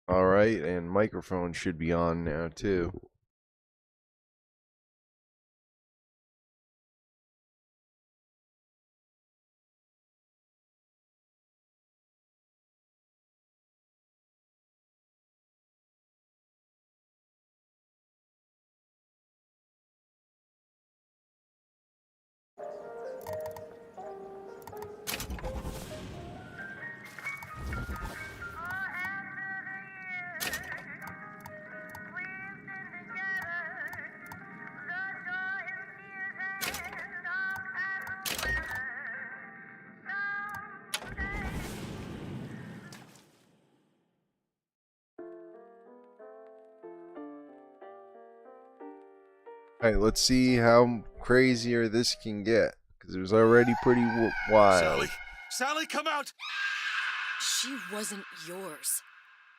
Alright, and microphone should be on now too. Alright, let's see how crazier this can get. Because it was already pretty wild. Sally! Sally, come out! She wasn't yours,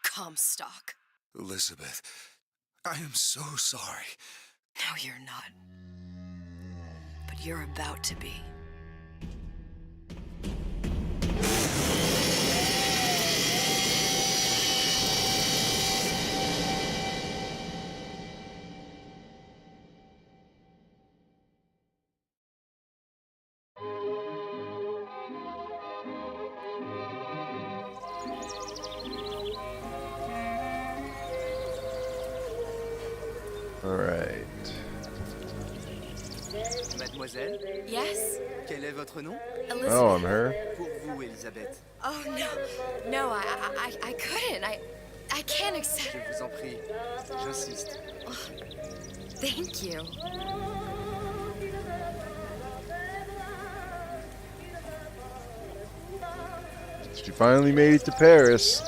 Comstock. Elizabeth, I am so sorry. No, you're not. But you're about to be. Alright. Mademoiselle, Yes? quel est votre nom? Elizabeth. Oh, I'm her. Pour vous, Elisabeth. Oh, no. No, I couldn't. I can't accept. Je vous en prie, j'insiste. Oh, thank you. She finally made it to Paris.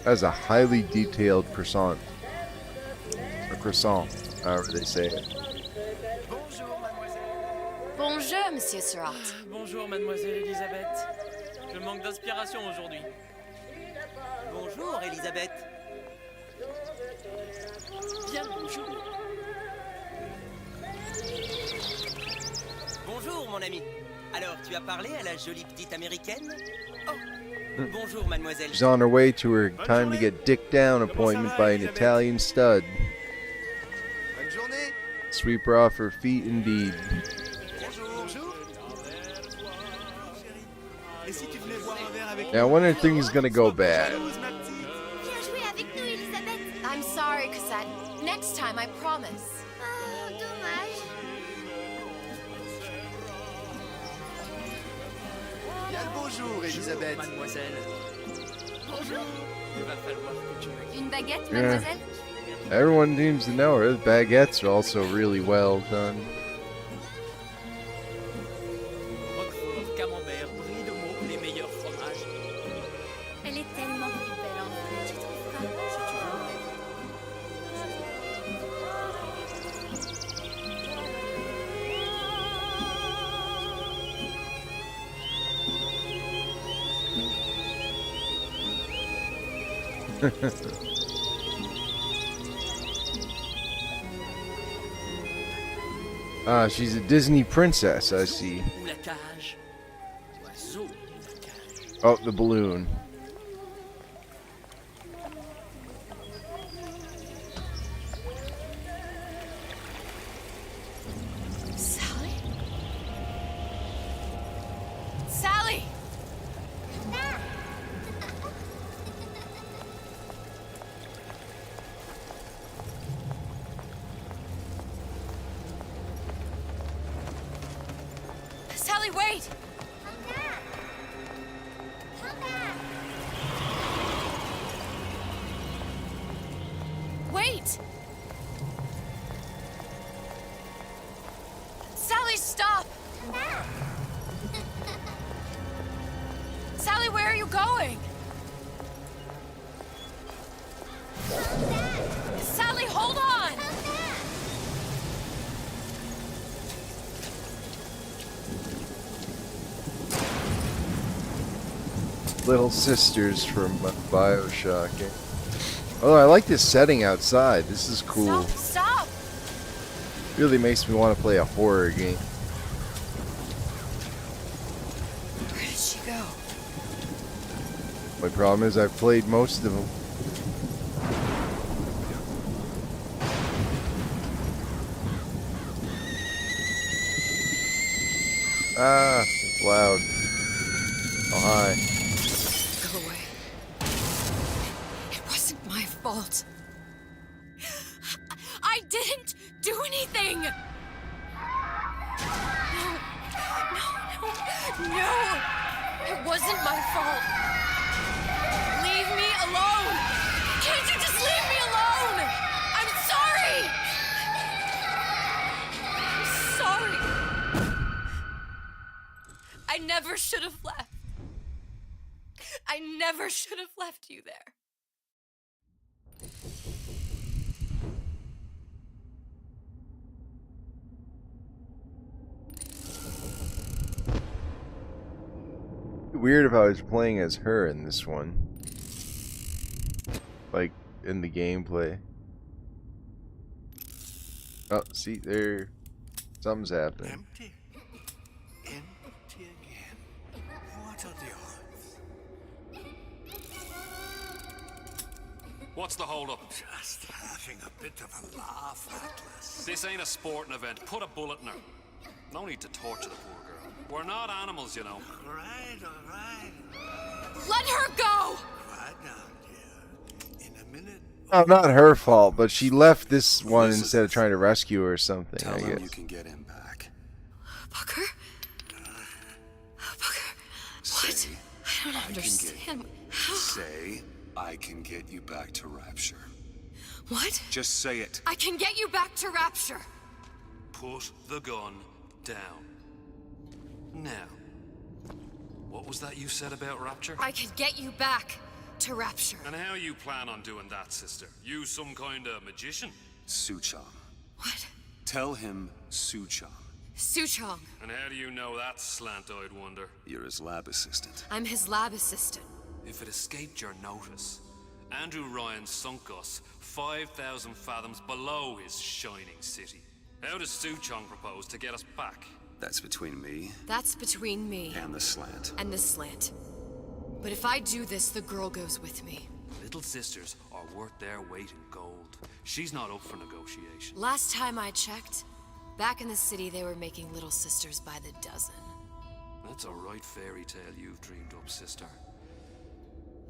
That's a highly detailed croissant. Or croissant, however they say it. Bonjour, mademoiselle. Bonjour, Monsieur Surratt. Bonjour, mademoiselle Elisabeth. Je manque d'inspiration aujourd'hui. Bonjour, Elisabeth. Bien, bonjour. Bonjour, mon ami. Alors, tu as parlé à la jolie petite américaine? Oh, bonjour, mademoiselle. She's on her way to her time to get dick down appointment by an Italian stud. Bonne journée. Sweep her off her feet indeed. Bonjour. Bonjour. Et si tu venais boire un verre avec Now, when are things gonna go bad? Viens jouer avec nous, Elisabeth. I'm sorry, Cassette. Next time, I promise. Oh, dommage. Bien le bonjour, Elisabeth. Mademoiselle. Bonjour. Il va falloir que tu me... Une baguette, Yeah. mademoiselle? Everyone seems to know her. The baguettes are also really well done. Roquefort, camembert, brie de meaux, les meilleurs fromages. Elle est tellement plus belle en vrai, tu trouves pas? Si tu veux. Ah, she's a Disney princess, I see. Ou la cage. Oiseau ou la cage. Oh, the balloon. Sally? Sally! Sally, wait! Come back. Come back. Wait! Sally, stop! Come back. Sally, where are you going? Come back. Sally, hold on! Come back. Little sisters from BioShock. Oh, I like this setting outside. This is cool. Stop! Stop! Really makes me want to play a horror game. Where did she go? My problem is I've played most of them. Ah, it's loud. Oh, hi. Go away. It wasn't my fault. I didn't do anything! No! It wasn't my fault. Leave me alone! Can't you just leave me alone? I'm sorry! I'm sorry. I never should have left. I never should have left you there. Weird if I was playing as her in this one. Like, in the gameplay. Oh, see, there. Something's happening. Empty. Empty again. What are the odds? What's the hold-up? Just having a bit of a laugh, Atlas. This ain't a sporting event. Put a bullet in her. No need to torture the poor girl. We're not animals, you know. All right, all right. Let her go! Quiet down, dear. In a minute. Oh, not her fault, but she left this one instead of trying to rescue her or something, Tell I him guess. you can get him back. Booker? Booker? Say, What? I don't understand. How? Say, I can get you back to Rapture. What? Just say it. I can get you back to Rapture. Put the gun down. Now, what was that you said about Rapture? I can get you back to Rapture. And how you plan on doing that, sister? You some kind of magician? Suchong. What? Tell him Suchong. Suchong. And how do you know that, slant-eyed wonder? You're his lab assistant. I'm his lab assistant. If it escaped your notice, Andrew Ryan sunk us 5,000 fathoms below his shining city. How does Suchong propose to get us back? That's between me That's between me and the slant. and the slant. But if I do this, the girl goes with me. Little sisters are worth their weight in gold. She's not up for negotiation. Last time I checked, back in the city they were making little sisters by the dozen. That's a right fairy tale you've dreamed up, sister.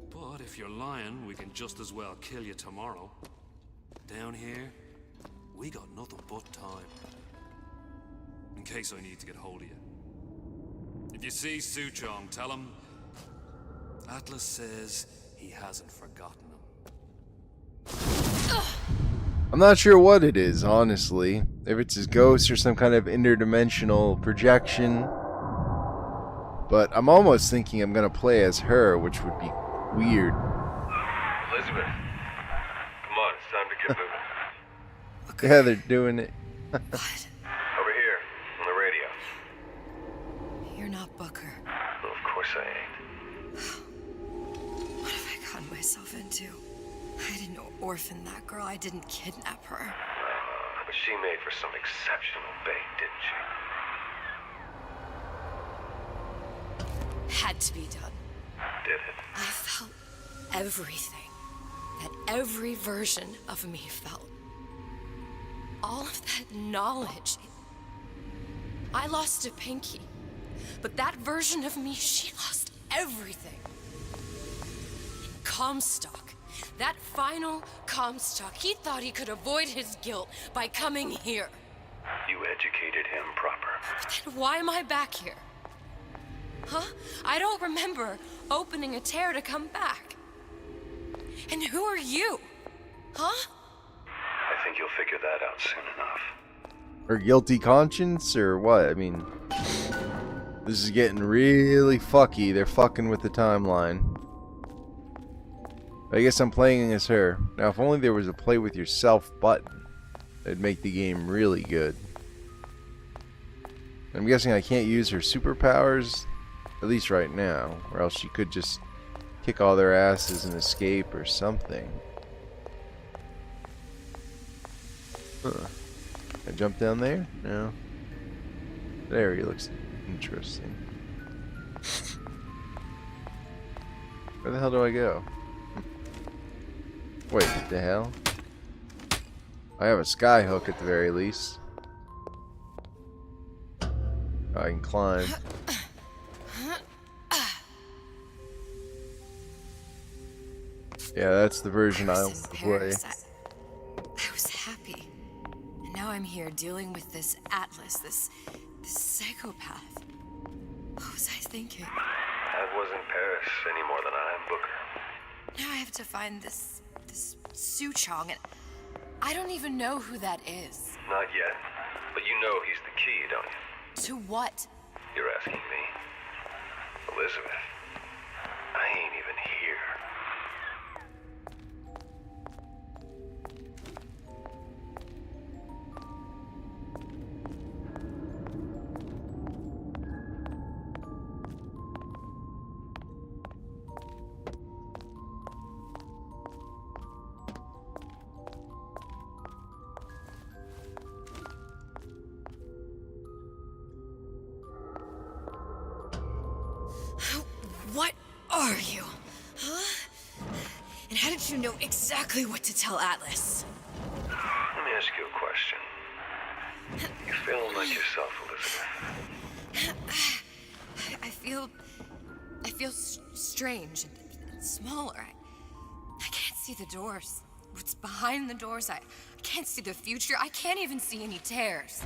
But if you're lying, we can just as well kill you tomorrow. Down here, we got nothing but time. In case I need to get hold of you. If you see Suchong, tell him Atlas says he hasn't forgotten him. I'm not sure what it is, honestly. If it's his ghost or some kind of interdimensional projection. But I'm almost thinking I'm gonna play as her, which would be weird. Elizabeth, come on, it's time to get moving. Yeah, they're doing it. What? Over here, on the radio. You're not Booker. Well, of course I ain't. What have I gotten myself into? I didn't orphan that girl. I didn't kidnap her. But she made for some exceptional bait, didn't she? Had to be done. Did it? I felt everything that every version of me felt. All of that knowledge. I lost a pinky, but that version of me, she lost everything. Comstock, that final Comstock, he thought he could avoid his guilt by coming here. You educated him proper. But then why am I back here? Huh? I don't remember opening a tear to come back. And who are you? Huh? I think you'll figure that out soon enough. Or guilty conscience, or what? I mean, this is getting really fucky. They're fucking with the timeline. I guess I'm playing as her. Now, if only there was a play with yourself button, it'd make the game really good. I'm guessing I can't use her superpowers, at least right now, or else she could just kick all their asses and escape or something. Huh. I jump down there? No. There, he looks interesting. Where the hell do I go? Wait, what the hell? I have a sky hook at the very least. I can climb. Yeah, that's the version I want to play. I was happy. And now I'm here dealing with this Atlas, this psychopath. What was I thinking? That wasn't Paris any more than I am Booker. Now I have to find this Suchong, and I don't even know who that is. Not yet. But you know he's the key, don't you? To what? You're asking me. Elizabeth, I ain't even here. What are you? Huh? And how did you know exactly what to tell Atlas? Let me ask you a question. You feeling like yourself, Elizabeth? I feel strange and smaller. I can't see the doors. What's behind the doors? I can't see the future. I can't even see any tears.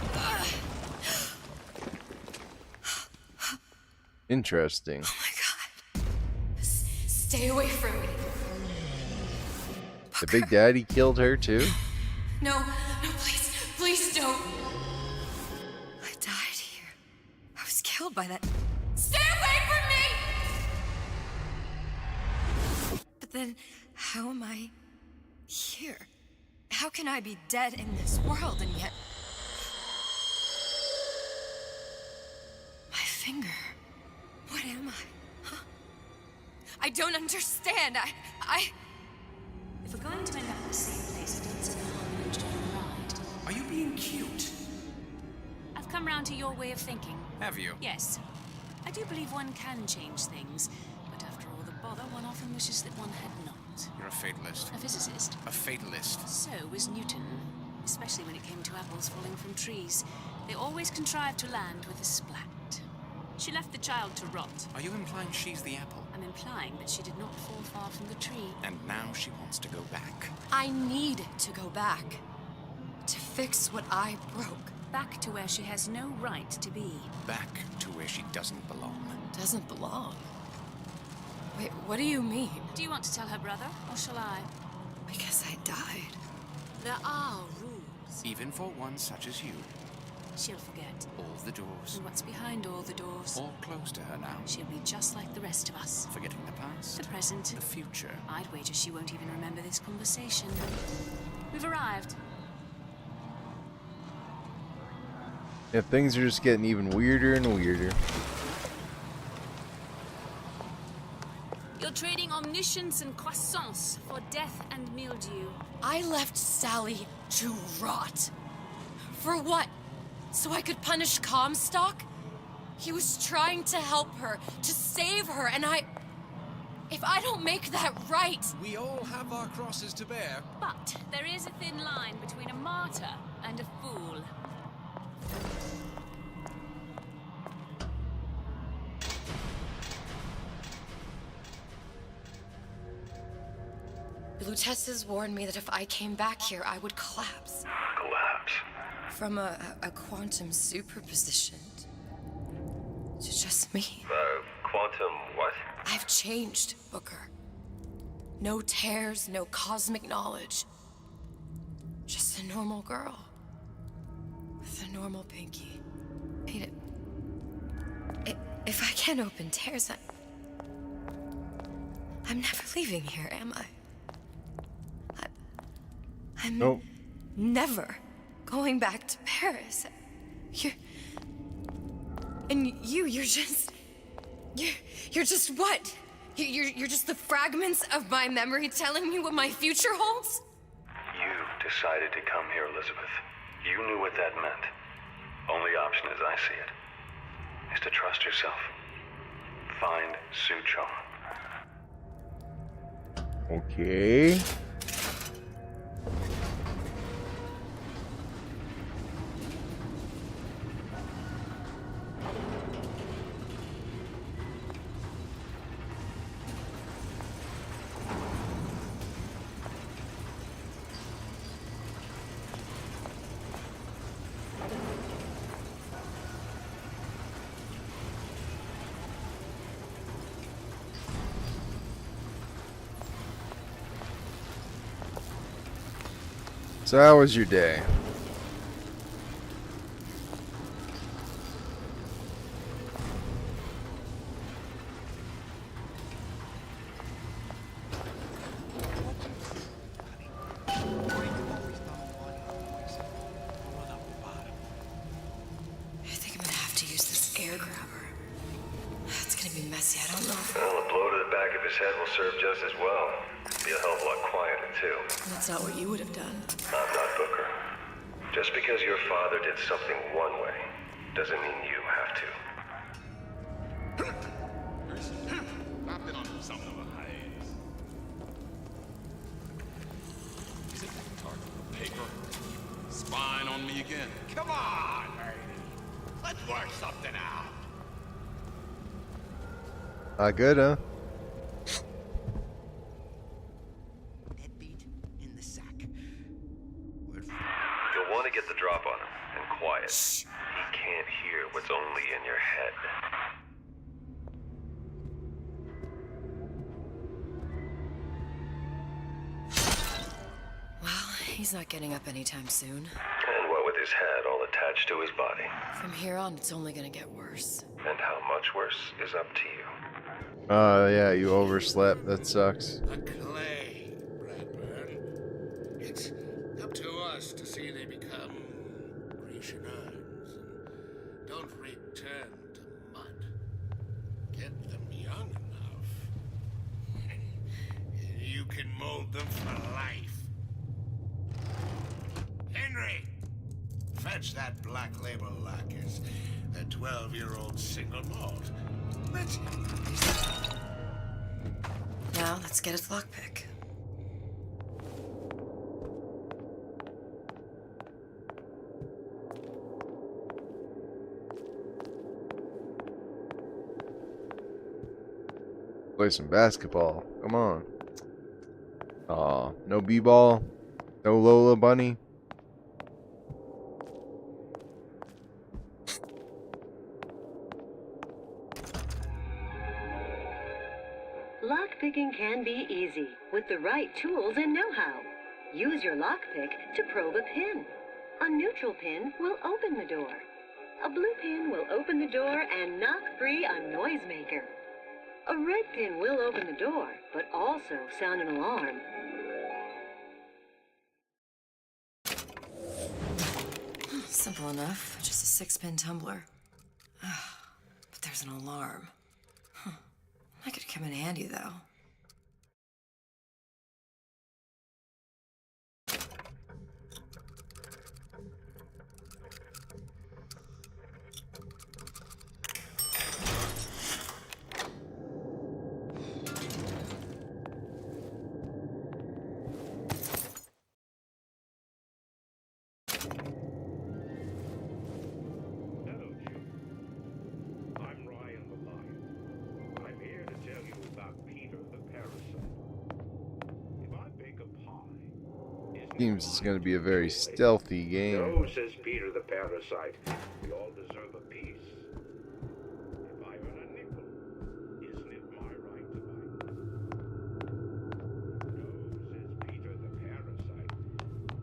Interesting. Oh my god. Stay away from me. The Big Daddy killed her too? No, please don't. I died here. I was killed by that. Stay away from me! But then, how am I here? How can I be dead in this world and yet... My finger. What am I? Huh? I don't understand. I... If we're going to end up in the same place, it's in the ride. Are you being cute? I've come round to your way of thinking. Have you? Yes. I do believe one can change things, but after all the bother, one often wishes that one had not. You're a fatalist. A physicist. A fatalist. So was Newton, especially when it came to apples falling from trees. They always contrived to land with a splat. She left the child to rot. Are you implying she's the apple? I'm implying that she did not fall far from the tree. And now she wants to go back. I need to go back. To fix what I broke. Back to where she has no right to be. Back to where she doesn't belong. Doesn't belong. Wait, what do you mean? Do you want to tell her brother, or shall I? Because I died. There are rules. Even for one such as you. She'll forget. All the doors. And what's behind all the doors? All close to her now. She'll be just like the rest of us. Forgetting the past. The present. The future. I'd wager she won't even remember this conversation. We've arrived. Yeah, things are just getting even weirder and weirder. You're trading omniscience and croissance for death and mildew. I left Sally to rot. For what? So I could punish Comstock? He was trying to help her, to save her, and if I don't make that right... We all have our crosses to bear. But there is a thin line between a martyr and a fool. The Lutesses warned me that if I came back here, I would collapse. Collapse. From a quantum superposition to just me. Quantum what? I've changed, Booker. No tears, no cosmic knowledge. Just a normal girl. With a normal pinky. If I can't open tears, I'm never leaving here, am I? I'm Nope. never going back to Paris. You're just what? You're just the fragments of my memory telling me what my future holds? You decided to come here, Elizabeth. You knew what that meant. Only option, as I see it, is to trust yourself. Find Suchong. Okay. So how was your day? I think I'm gonna have to use this air grabber. It's gonna be messy, I don't know. Well, a blow to the back of his head will serve just as well. Be a hell of a lot quieter, too. That's not what you would have done. I'm not Booker. Just because your father did something one way, doesn't mean you have to. I've been on some of the highs. Is it that target of paper? Spying on me again? Come on, Ernie. Let's work something out. Good, huh? Deadbeat in the sack. Word You'll want to get the drop on him, and quiet. He can't hear what's only in your head. Well, he's not getting up anytime soon. And what with his head all attached to his body. From here on, it's only gonna get worse. And how much worse is up to you. Yeah, you overslept. That sucks. A clay, Bradburn. It's up to us to see they become Grecian urns and don't return to mud. Get them young enough. You can mold them for life. Henry, fetch that Black Label Lacquers, that 12-year-old single malt. Let's... Now, let's get its lockpick. Play some basketball. Come on. Aw, no b-ball. No Lola Bunny. Lockpicking can be easy with the right tools and know-how. Use your lockpick to probe a pin. A neutral pin will open the door. A blue pin will open the door and knock free a noisemaker. A red pin will open the door, but also sound an alarm. Simple enough. Just a 6-pin tumbler. But there's an alarm. That could come in handy, though. Seems it's going to be a very stealthy game. No, says Peter the Parasite. We all deserve a piece. If I earn a nickel, isn't it my right to buy? No, says Peter the Parasite.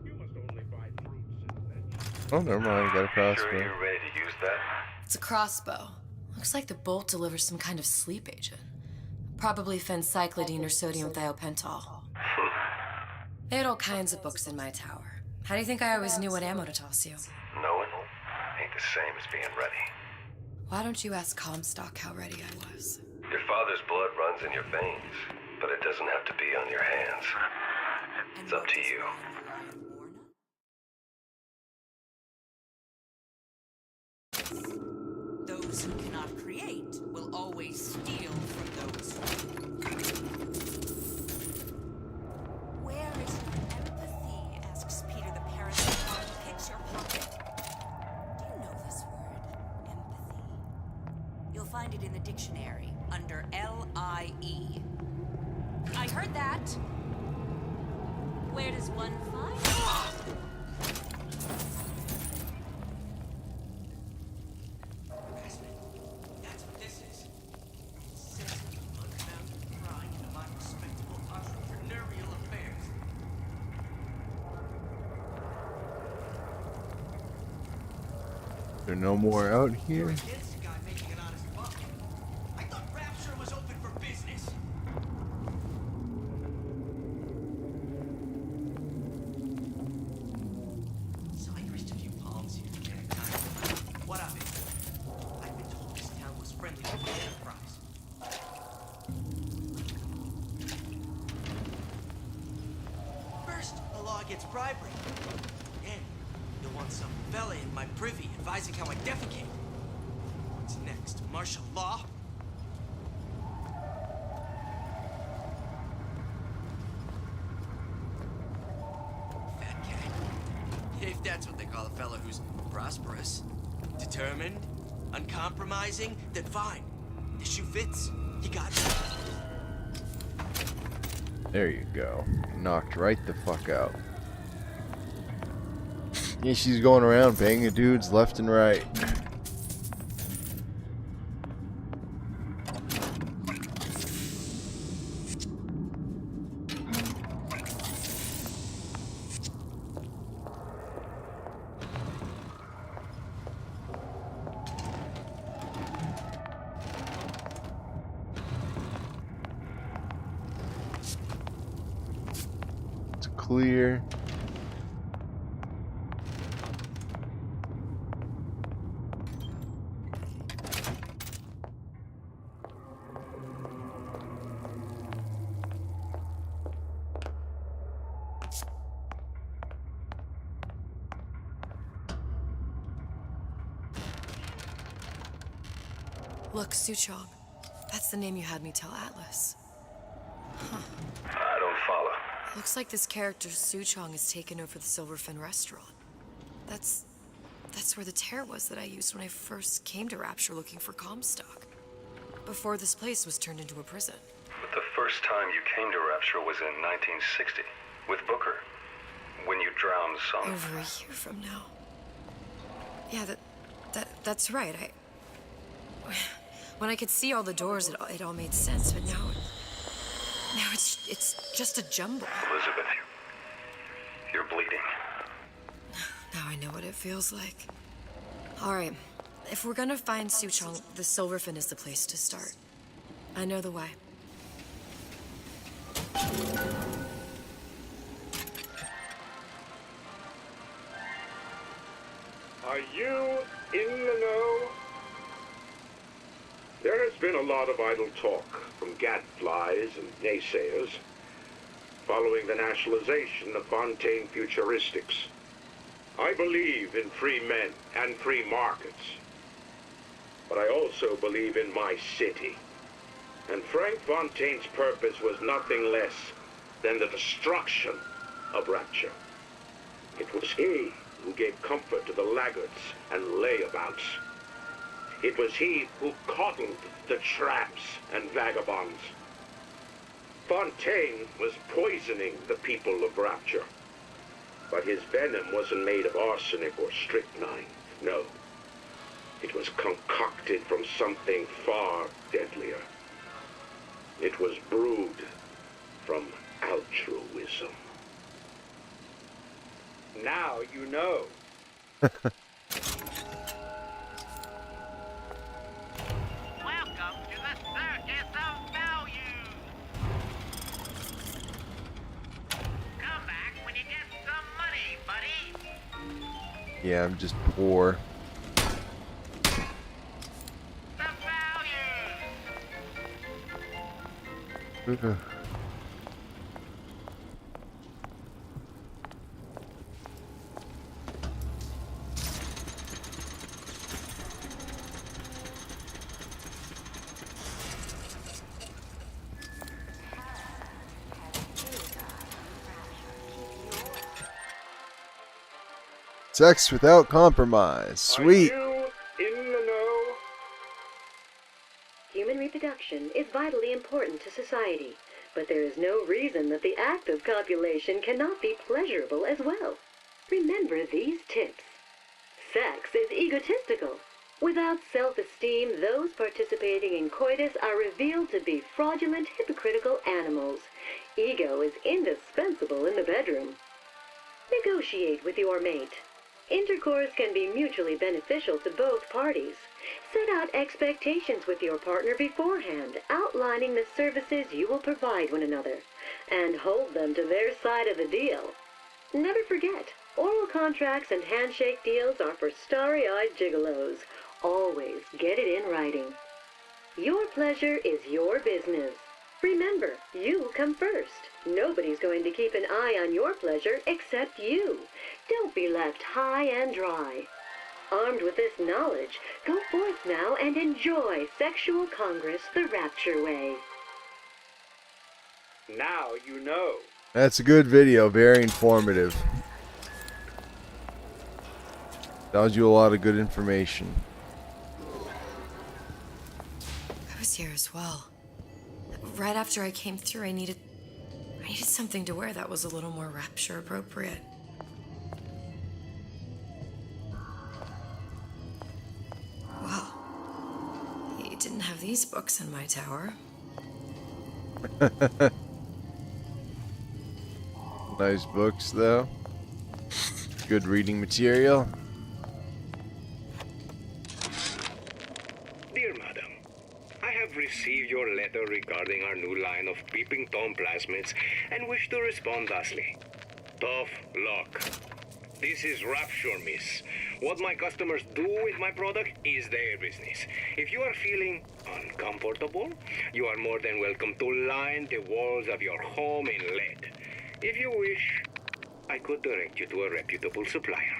You must only buy fruits and vegetables. Oh, never mind. I got a crossbow. Sure you're ready to use that? It's a crossbow. Looks like the bolt delivers some kind of sleep agent. Probably phencyclidine or sodium thiopental. They had all kinds of books in my tower. How do you think I always knew what ammo to toss you? Knowing ain't the same as being ready. Why don't you ask Comstock how ready I was? Your father's blood runs in your veins, but it doesn't have to be on your hands. It's up to you. Those who cannot create will always steal from those who dictionary under L-I-E. I heard that. Where does one find it? That's what this is. Sensitive, unbound prying into my respectable entrepreneurial affairs. There no more out here. Against a guy making an honest buck. I thought Rapture was open for business. So I grist a few palms here, mankind. What of it? I've been told this town was friendly to the Enterprise. First, the law gets bribery. Then, you'll want some fella in my privy advising how I defecate. What's next? Martial law? Fat cat. If that's what they call a fella who's prosperous, determined, uncompromising, then fine. The shoe fits. You got it. There you go. Knocked right the fuck out. Yeah, she's going around banging dudes left and right. It's clear. Look, Suchong. That's the name you had me tell Atlas. I don't follow. Looks like this character Suchong has taken over the Silverfin restaurant. That's where the tear was that I used when I first came to Rapture looking for Comstock. Before this place was turned into a prison. But the first time you came to Rapture was in 1960, with Booker, when you drowned some... Over a year from now. Yeah, that's right. When I could see all the doors, it all made sense, but now it's just a jumble. Elizabeth, you're bleeding. Now I know what it feels like. All right, if we're gonna find Suchong, the Silverfin is the place to start. I know the way. Are you in the know? There has been a lot of idle talk from gadflies and naysayers following the nationalization of Fontaine Futuristics. I believe in free men and free markets, but I also believe in my city. And Frank Fontaine's purpose was nothing less than the destruction of Rapture. It was he who gave comfort to the laggards and layabouts. It was he who coddled the tramps and vagabonds. Fontaine was poisoning the people of Rapture. But his venom wasn't made of arsenic or strychnine. No. It was concocted from something far deadlier. It was brewed from altruism. Now you know. Welcome to the Circus of Value. Come back when you get some money, buddy. Yeah, I'm just poor. The values. Sex without compromise. Sweet. Are you in the know? vitally important to society, but there is no reason that the act of copulation cannot be pleasurable as well. Remember these tips. Sex is egotistical. Without self-esteem, those participating in coitus are revealed to be fraudulent, hypocritical animals. Ego is indispensable in the bedroom. Negotiate with your mate. Intercourse can be mutually beneficial to both parties. Set out expectations with your partner beforehand, outlining the services you will provide one another, and hold them to their side of the deal. Never forget, oral contracts and handshake deals are for starry-eyed gigolos. Always get it in writing. Your pleasure is your business. Remember, you come first. Nobody's going to keep an eye on your pleasure except you. Don't be left high and dry. Armed with this knowledge, go forth now and enjoy Sexual Congress the Rapture way. Now you know. That's a good video, very informative. Tells you a lot of good information. I was here as well. Right after I came through, I needed something to wear that was a little more rapture appropriate. Well, you didn't have these books in my tower. Nice books, though. Good reading material. Dear Madam, I have received your letter regarding our new line of peeping Tom plasmids and wish to respond thusly. Tough luck. This is Rapture, miss. What my customers do with my product is their business. If you are feeling uncomfortable, you are more than welcome to line the walls of your home in lead. If you wish, I could direct you to a reputable supplier.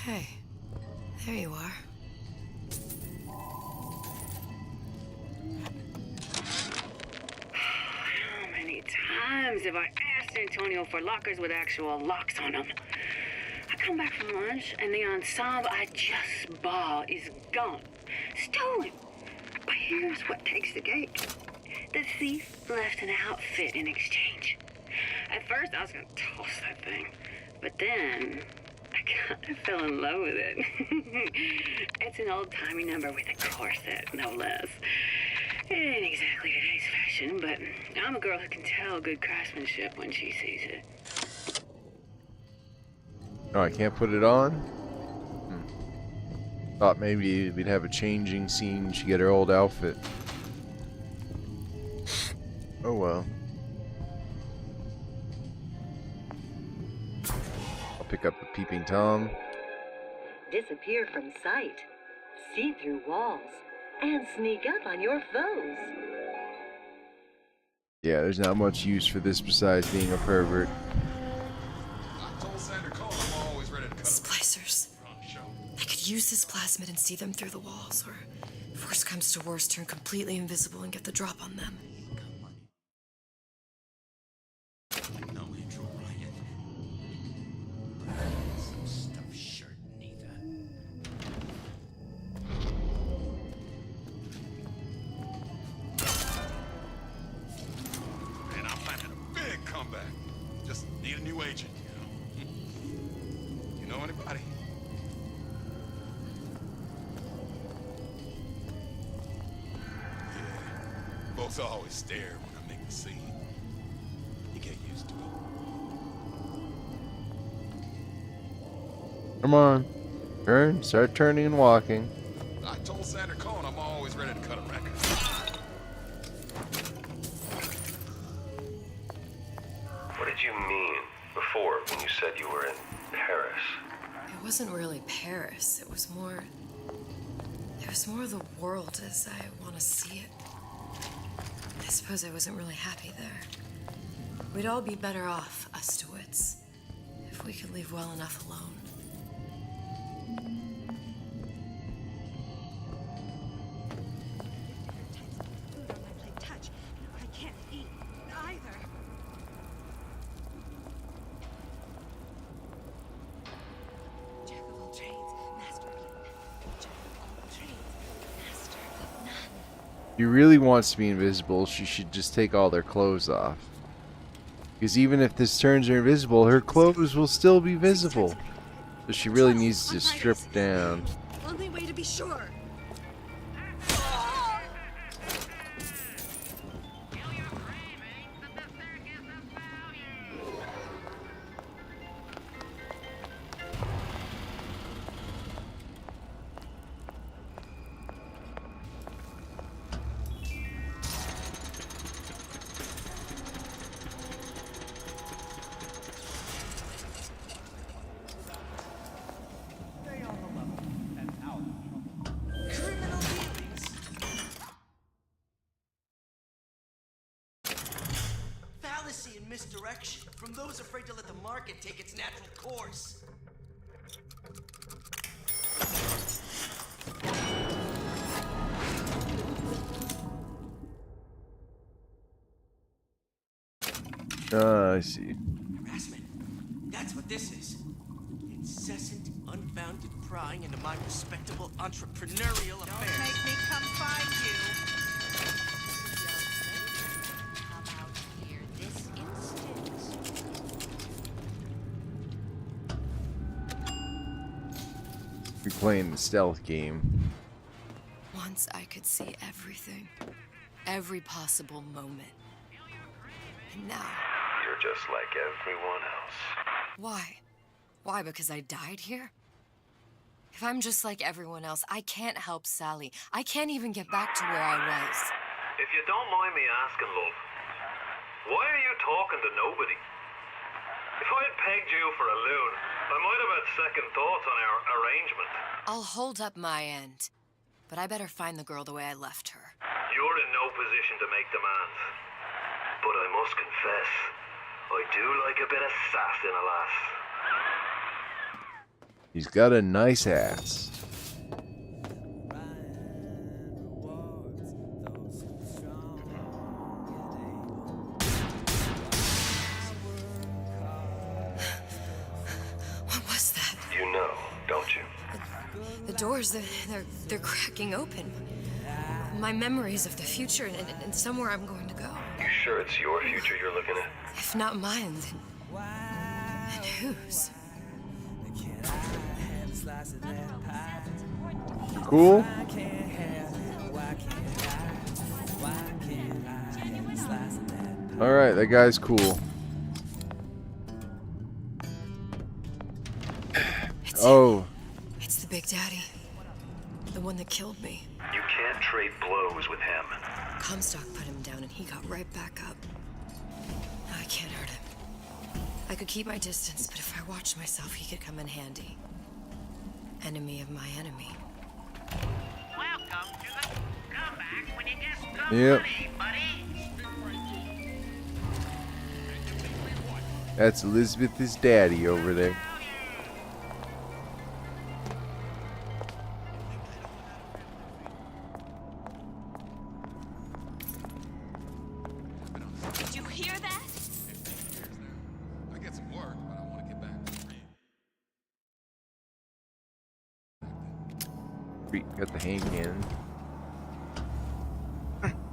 Hey, there you are. How many times have I asked Antonio for lockers with actual locks on them? I come back from lunch and the ensemble I just bought is gone. Stolen. But here's what takes the cake. The thief left an outfit in exchange. At first I was gonna toss that thing, but then I kind of fell in love with it. It's an old-timey number with a corset, no less. It ain't exactly today's fashion, but I'm a girl who can tell good craftsmanship when she sees it. Oh, I can't put it on? Thought maybe we'd have a changing scene. She get her old outfit. Oh well. I'll pick up the peeping Tom. Disappear from sight, see through walls, and sneak up on your foes. Yeah, there's not much use for this besides being a pervert. Splicers. I could use this plasmid and see them through the walls, or if worst comes to worst, turn completely invisible and get the drop on them. Just need a new agent, you know. You know anybody? Yeah. Folks always stare when I make the scene. You get used to it. Come on. Turn. Start turning and walking. I told Sandra Cohen I'm always ready to cut a record. What did you mean before when you said you were in Paris? It wasn't really Paris. It was more of the world as I want to see it. I suppose I wasn't really happy there. We'd all be better off, us DeWitts, if we could leave well enough alone. all trades, master of none. Jack of all trades, master of none. If she really wants to be invisible, she should just take all their clothes off. Because even if this turns her invisible, her clothes will still be visible. So she really needs to strip down. Only way to be sure. Criminal dealings? Fallacy and misdirection from those afraid to let the market take its natural course. Ah, I see. Harassment. That's what this is. Incessant, unfounded prying into my respectable entrepreneurial affairs. Don't make me come find you. How about here this instant? We're playing the stealth game. Once I could see everything. Every possible moment. And now, You're just like everyone else. why? Why, because I died here? If I'm just like everyone else, I can't help Sally. I can't even get back to where I was. If you don't mind me asking, love, why are you talking to nobody? If I'd pegged you for a loon, I might have had second thoughts on our arrangement. I'll hold up my end. But I better find the girl the way I left her. You're in no position to make demands. But I must confess, I do like a bit of sass in a lass. He's got a nice ass. What was that? You know, don't you? The doors, they're cracking open. My memories of the future and somewhere I'm going to go. You sure it's your future you're looking at? If not mine, then whose? Cool? Alright, that guy's cool. Oh. It's the Big Daddy. The one that killed me. You can't trade blows with him. Comstock put him down and he got right back up. I can't hurt him. I could keep my distance, but if I watched myself, he could come in handy. Enemy of my enemy. Welcome to the comeback when you get some Yep. money, buddy. That's Elizabeth's daddy over there. Did you hear that? I get some work, but I want to get back to Reed. Got the hand cannon.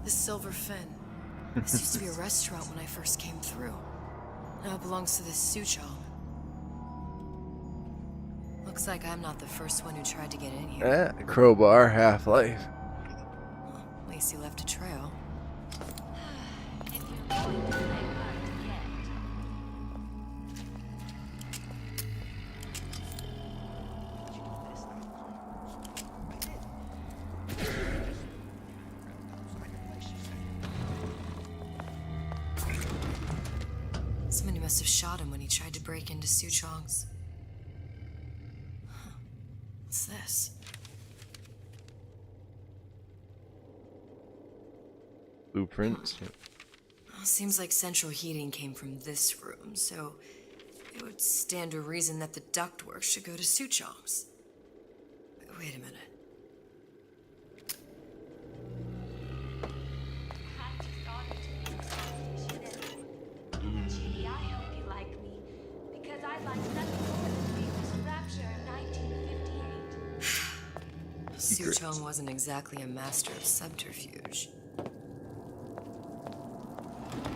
The Silver Fin. This used to be a restaurant when I first came through. Now it belongs to this Suchong. Looks like I'm not the first one who tried to get in here. Crowbar, Half-Life. Well, at least he left a trail. If you're going to play hard to get. Somebody must have shot him when he tried to break into Suchong's. Huh. What's this? Blueprints. Well, seems like central heating came from this room, so it would stand to reason that the ductwork should go to Suchong's. Wait a minute. Gee, I hope you like me, because I'd like nothing more than to be this rapture in 1950. secret. Suchong wasn't exactly a master of subterfuge.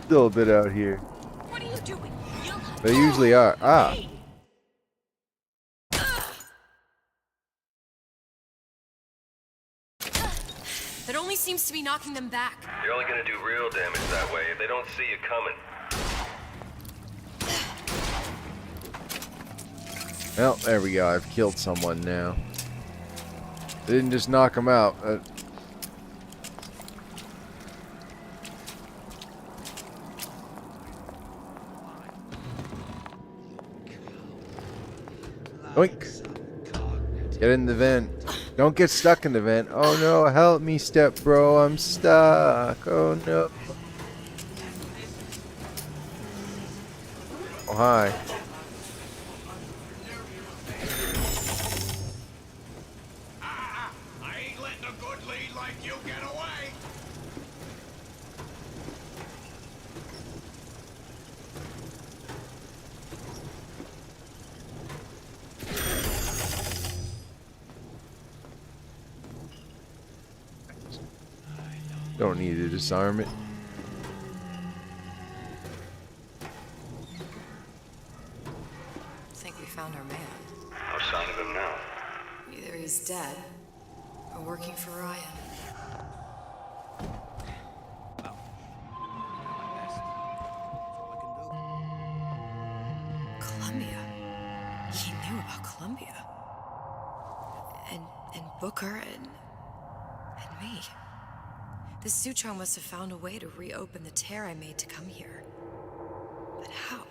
Still a bit out here. What are you doing? They usually are. Ah. That only seems to be knocking them back. You're only gonna do real damage that way if they don't see you coming. Well, there we go. I've killed someone now. I didn't just knock him out. Oink. Get in the vent. Don't get stuck in the vent. Oh no, help me, step bro. I'm stuck. Oh no. Oh, hi. I ain't letting a good lead like you get away. Don't need to disarm it. I think we found our man. No sign of him now. Either he's dead or working for Ryan. Columbia. He knew about Columbia. And Booker and me. This Suchong must have found a way to reopen the tear I made to come here. But how?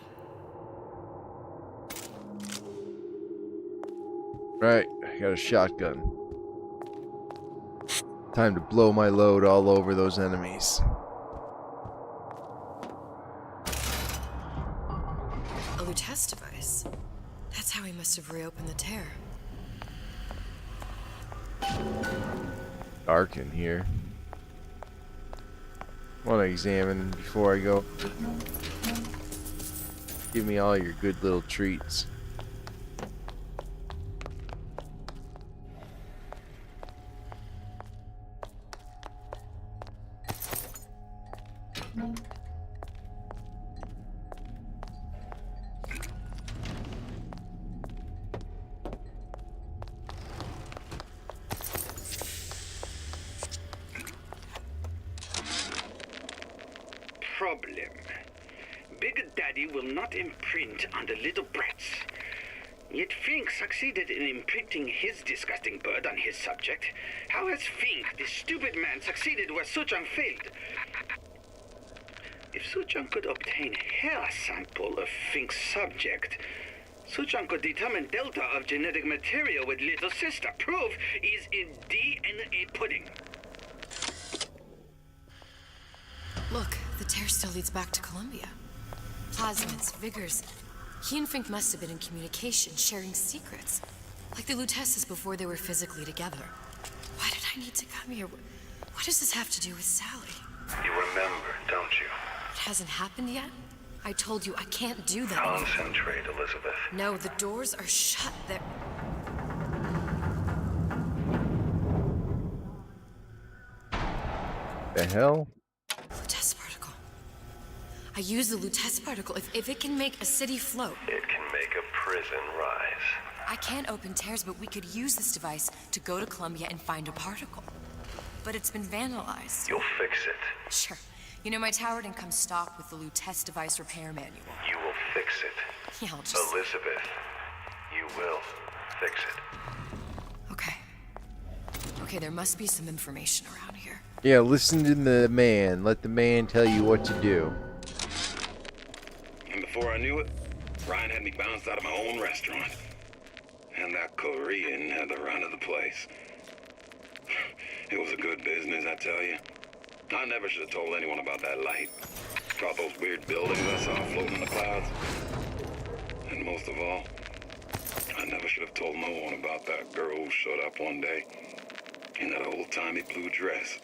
Right, I got a shotgun. Time to blow my load all over those enemies. A Lutece device. That's how he must have reopened the tear. Dark in here. Want to examine before I go. Give me all your good little treats. Problem. Big Daddy will not imprint on the little brats. Yet Fink succeeded in imprinting his disgusting bird on his subject. How has Fink, this stupid man, succeeded where Suchong failed? If Suchong could obtain hair sample of Fink's subject, Suchong could determine delta of genetic material with little sister. Proof is in DNA pudding. Look, the tear still leads back to Columbia. Plasmids, vigors. He and Fink must have been in communication, sharing secrets. Like the Luteces before they were physically together. Why did I need to come here? What does this have to do with Sally? You remember, don't you? It hasn't happened yet? I told you I can't do that anymore. Concentrate, Elizabeth. No, the doors are shut. They're... The hell? Lutece particle. I use the Lutece particle. If it can make a city float. It can make a prison rise. I can't open tears, but we could use this device to go to Columbia and find a particle. But it's been vandalized. You'll fix it. Sure. You know, my tower didn't come stocked with the Lutece device repair manual. You will fix it. Yeah, I'll just... Elizabeth, you will fix it. Okay. Okay, there must be some information around here. Yeah, listen to the man. Let the man tell you what to do. And before I knew it, Ryan had me bounced out of my own restaurant. And that Korean had the run of the place. It was a good business, I tell you. I never should have told anyone about that light. About those weird buildings I saw floating in the clouds. And most of all, I never should have told no one about that girl who showed up one day in that old-timey blue dress.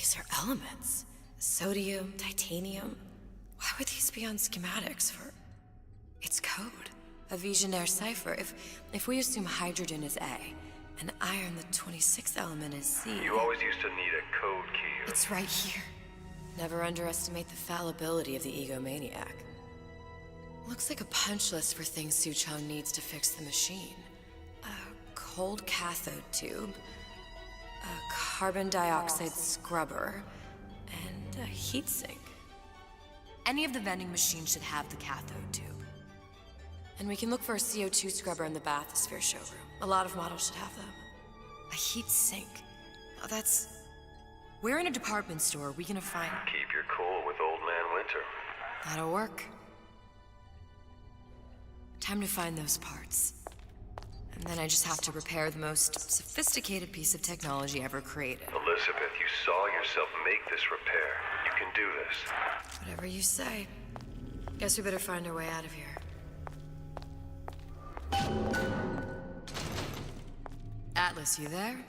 These are elements. Sodium, titanium. Why would these be on schematics for... It's code. A Visionaire cipher. If we assume hydrogen is A, and iron, the 26th element, is C... You always used to need a code key. It's right here. Never underestimate the fallibility of the egomaniac. Looks like a punch list for things Suchong needs to fix the machine. A cold cathode tube, a carbon dioxide scrubber, and a heatsink. Any of the vending machines should have the cathode tube. And we can look for a CO2 scrubber in the bathysphere showroom. A lot of models should have them. A heat sink. Oh, that's... We're in a department store. We gonna find... Keep your cool with Old Man Winter. That'll work. Time to find those parts. And then I just have to repair the most sophisticated piece of technology ever created. Elizabeth, you saw yourself make this repair. You can do this. Whatever you say. Guess we better find our way out of here. Atlas, you there?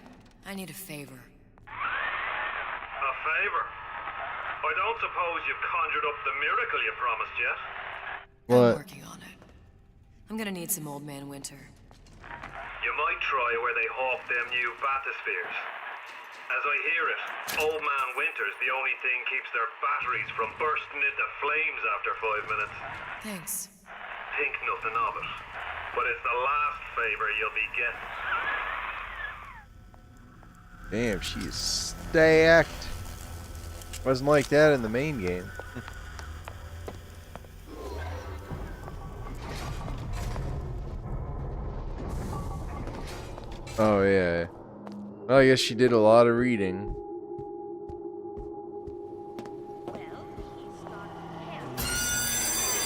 I need a favor. A favor? I don't suppose you've conjured up the miracle you promised yet? I'm working on it. I'm gonna need some Old Man Winter. You might try where they hawk them new bathyspheres. As I hear it, Old Man Winter's the only thing keeps their batteries from bursting into flames after 5 minutes. Thanks. Think nothing of it. But it's the last favor you'll be getting. Damn, she is stacked. Wasn't like that in the main game. Oh yeah. Well, I guess she did a lot of reading.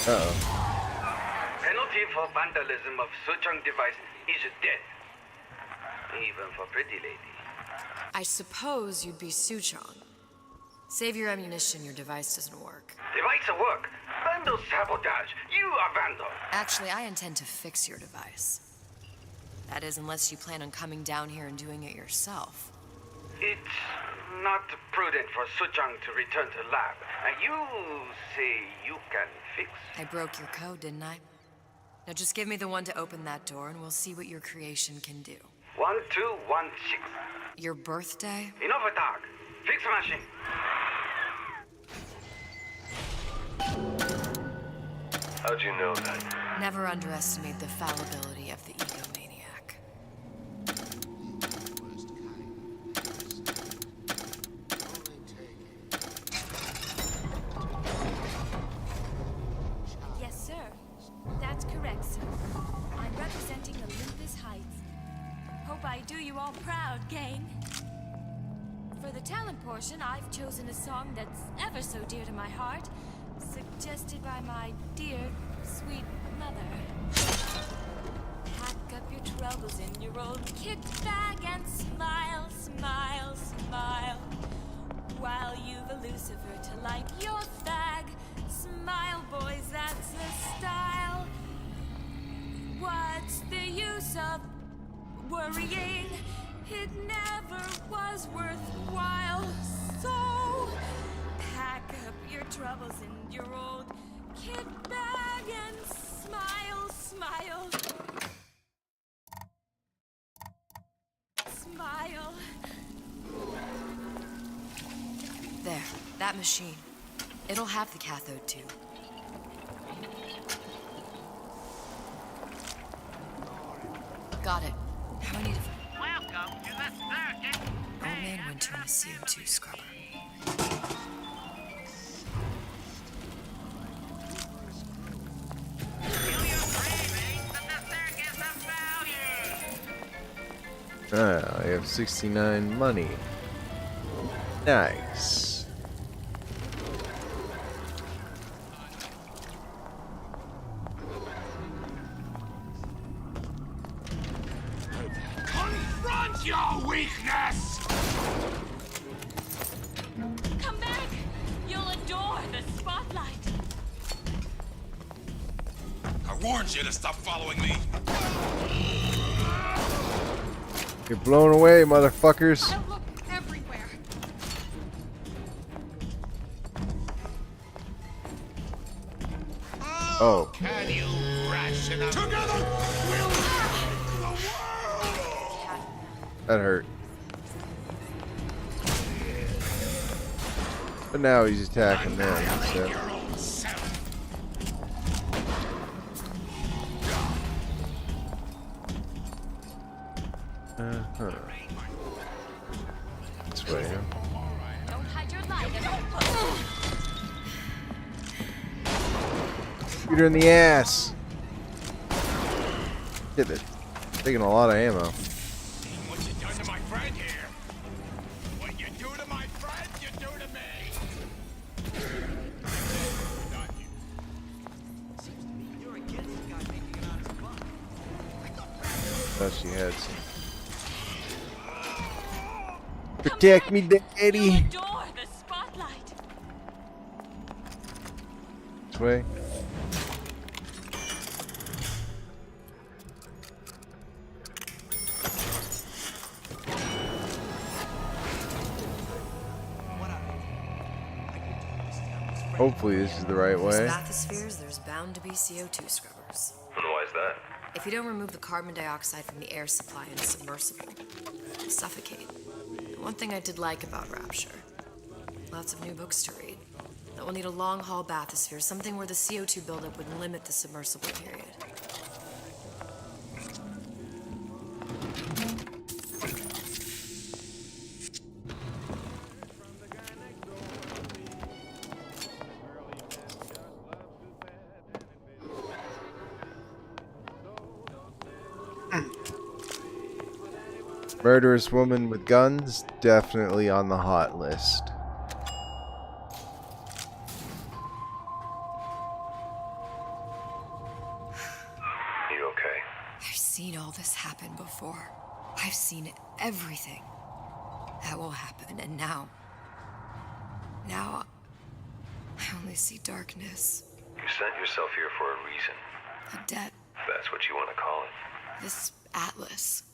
Uh-oh. Penalty for vandalism of Suchong device is death. Even for pretty lady. I suppose you'd be Suchong. Save your ammunition, your device doesn't work. Device at work. Vandal sabotage. You are vandal. Actually, I intend to fix your device. That is, unless you plan on coming down here and doing it yourself. It's not prudent for Suchong to return to lab. You say you can fix? I broke your code, didn't I? Now just give me the one to open that door and we'll see what your creation can do. 1216. Your birthday? Enough talk. Fix machine. How'd you know that? Never underestimate the fallibility of the egomaniac. Yes, sir. That's correct, sir. I'm representing Olympus Heights. Hope I do you all proud, gang. For the talent portion, I've chosen a song that's ever so dear to my heart, suggested by my dear, sweet mother. Pack up your troubles in your old kit bag and smile, smile, smile. While you've a Lucifer to light your fag. Smile, boys, that's the style. What's the use of worrying? It never was worthwhile. So pack up your troubles in your old kit bag and smile, smile. Smile. There, that machine. It'll have the cathode tube. Got it. Now I need a... Welcome to the circus. Old Man Winter and the CO2 scrubber. Ah, I have 69 money. Nice. Confront your weakness! Come back! You'll adore the spotlight. I warned you to stop following me. Get blown away, motherfuckers. I'll look everywhere. Oh. Can you ration up? Together we'll rule the world! That hurt. But now he's attacking them, so. This way, huh? Don't hide your light. Shoot her in the ass. Get it. Taking a lot of ammo. What you done to my friend here? What you do to my friend, you do to me. Thought she had some. Protect me, daddy. Adore the spotlight. This way. Hopefully this is the right way. There's bathyspheres, there's bound to be CO2 scrubbers. And why is that? If you don't remove the carbon dioxide from the air supply in a submersible, you'll suffocate. The one thing I did like about Rapture, lots of new books to read. That we'll need a long-haul bathysphere, something where the CO2 buildup would limit the submersible period. Murderous woman with guns, definitely on the hot list. You okay? I've seen all this happen before. I've seen everything that will happen, and now I only see darkness. You sent yourself here for a reason. A debt. If that's what you want to call it. This Atlas.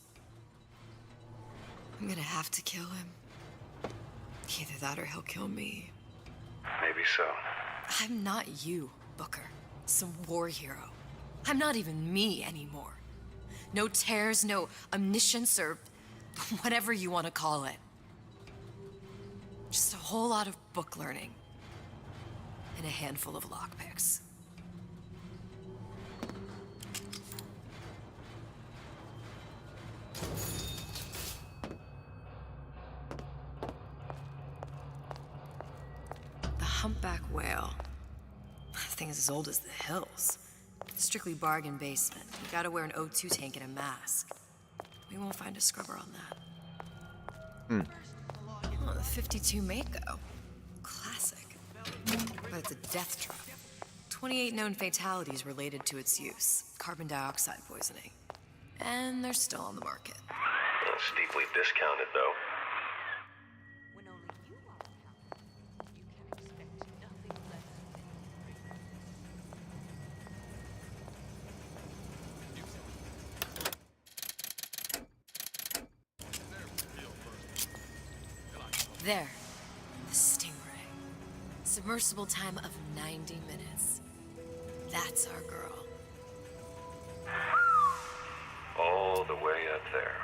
I'm gonna have to kill him. Either that or he'll kill me. Maybe so. I'm not you, Booker. Some war hero. I'm not even me anymore. No tears, no omniscience, or whatever you want to call it. Just a whole lot of book learning. And a handful of lockpicks. The humpback whale. That thing is as old as the hills. Strictly bargain basement. You gotta wear an O2 tank and a mask. We won't find a scrubber on that. Oh, the 52 Mako. Classic. But it's a death trap. 28 known fatalities related to its use. Carbon dioxide poisoning. And they're still on the market. Steeply discounted, though. There. The Stingray. Submersible time of 90 minutes. That's our girl. All the way up there.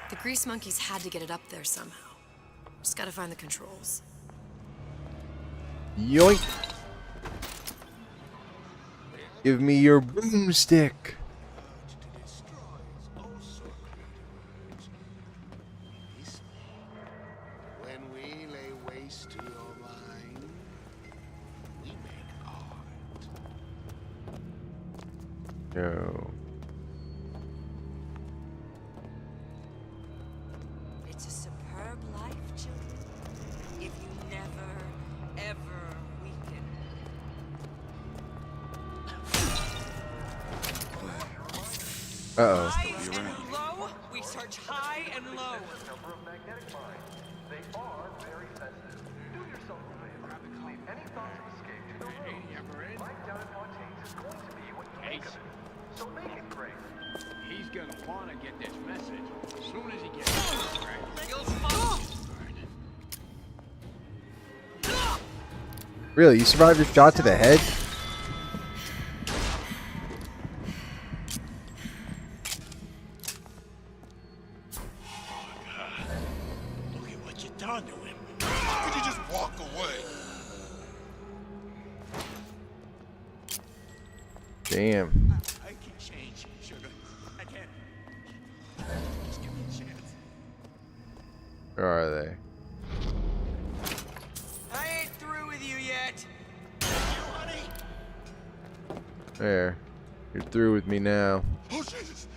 The grease monkeys had to get it up there somehow. Just gotta find the controls. Yoink! Give me your boomstick. When we lay waste to your mind, we make art. No. It's a superb life, children. If you never, ever weaken. Uh-oh. High and low, we search high and low. He's gonna wanna get this message as soon as he gets it. Really? You survived your shot to the head? Damn. I can change, sugar. I can. Just give me a chance. Where are they? I ain't through with you yet. There. You're through with me now. Oh, Jesus!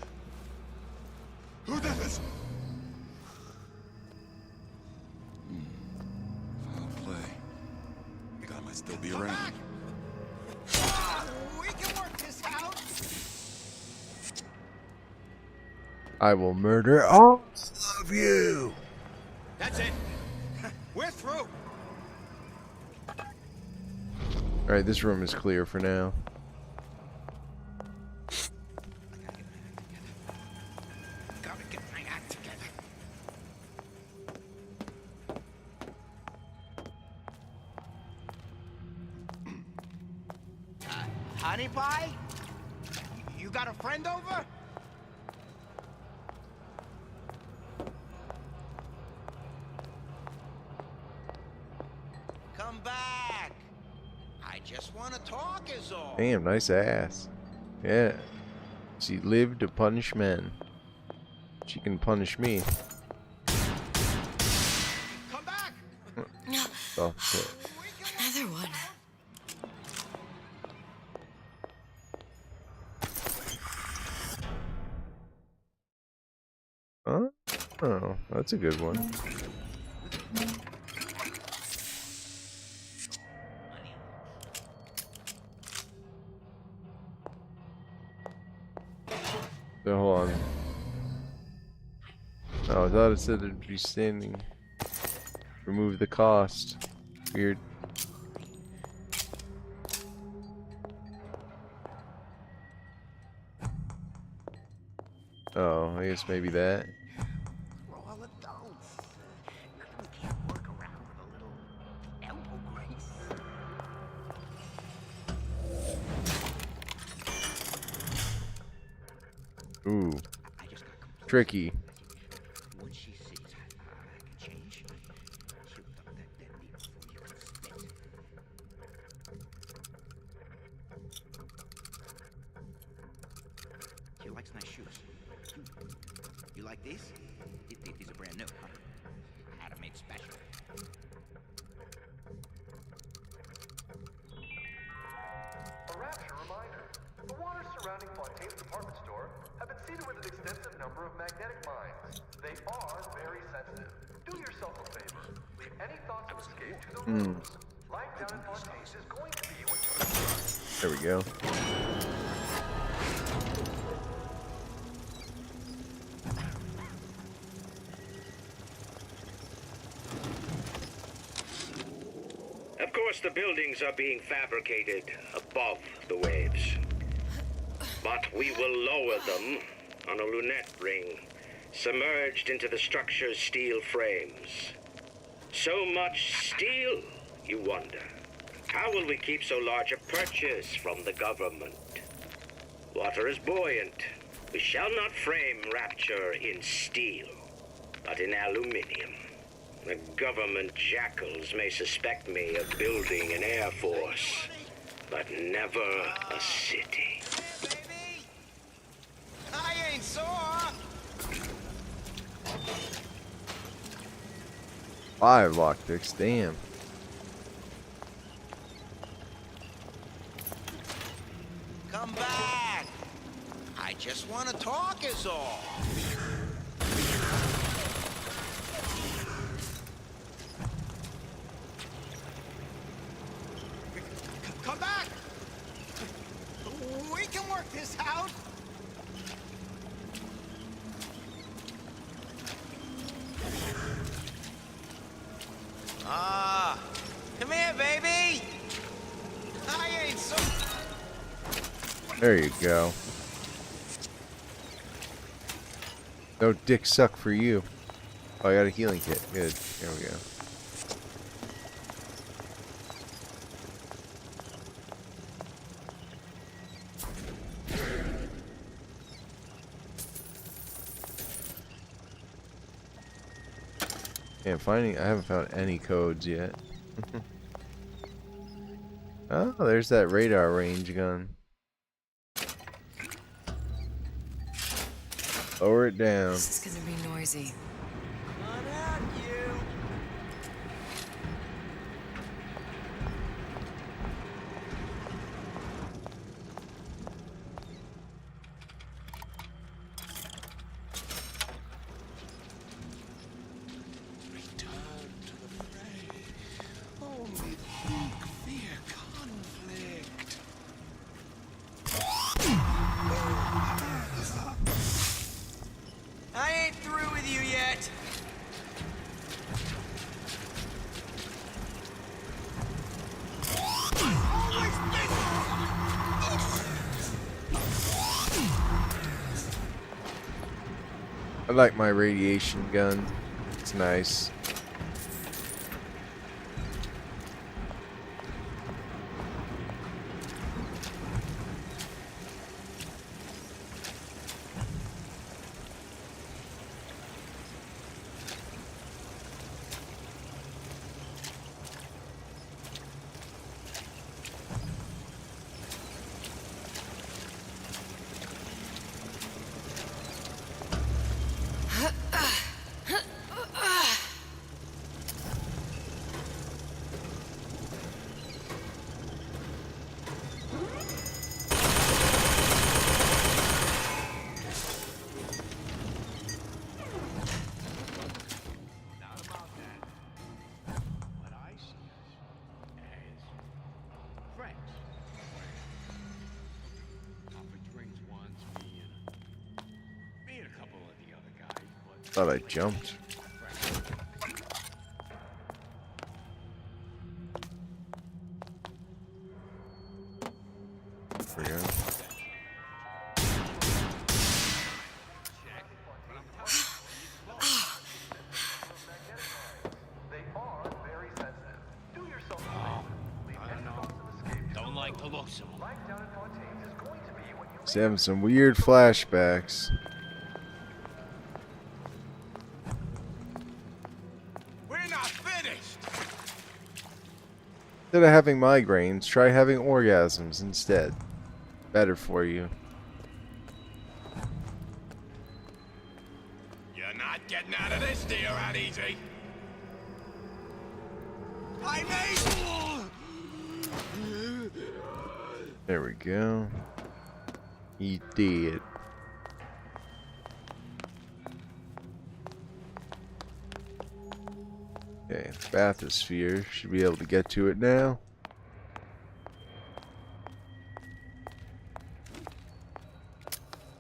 Who did this? Foul play. The guy might still be around. We can work this out. I will murder all of you. That's it. We're through. Alright, this room is clear for now. Gotta get my act together. Honey pie? You got a friend over? Come back. I just want to talk is all. Damn, nice ass. Yeah. She lived to punish men. She can punish me. Come back. Oh, shit. Another one. Huh? Oh, that's a good one. So hold on. Oh, I thought it said it'd be standing. Remove the cost. Weird. Oh, I guess maybe that. Roll it down. We can't work around with a little elbow grease. Ooh. Tricky. When she sees I can change, she'll duck that dead meat before you can spit. She likes nice shoes. You like these? These are brand new, huh? I had them made special. A rapture reminder. The waters surrounding Fontaine's department store have been seeded with an extensive number of magnetic mines. They are very sensitive. Do yourself a favor. Leave any thoughts of escape to the rooms. Life down in Fontaine's is going to be what you prefer. There we go. Of course, the buildings are being fabricated above the waves. But we will lower them on a lunette ring, submerged into the structure's steel frames. So much steel, you wonder. How will we keep so large a purchase from the government? Water is buoyant. We shall not frame rapture in steel, but in aluminium. The government jackals may suspect me of building an air force, but never a city. I ain't sore. 5 lockpicks, damn. Come back. I just want to talk is all. Come back. We can work this out. Come here, baby. I ain't so... There you go. No dick suck for you. Oh, I got a healing kit. Good. There we go. Yeah, I haven't found any codes yet. Oh, there's that radar range gun. Lower it down. This is gonna be noisy. On out, you. Return to the fray. Only the weak fear conflict. I ain't through with you yet. I like my radiation gun. It's nice. Not about that. What I see us as friends. Papa drinks once, me and a couple of the other guys, but Thought I jumped. There we go. don't like the looks of them. He's having some weird flashbacks. We're not finished. Instead of having migraines, try having orgasms instead. Better for you. You're not getting out of this deal that easy. I made. There we go. He did. Okay, bathysphere. Should be able to get to it now.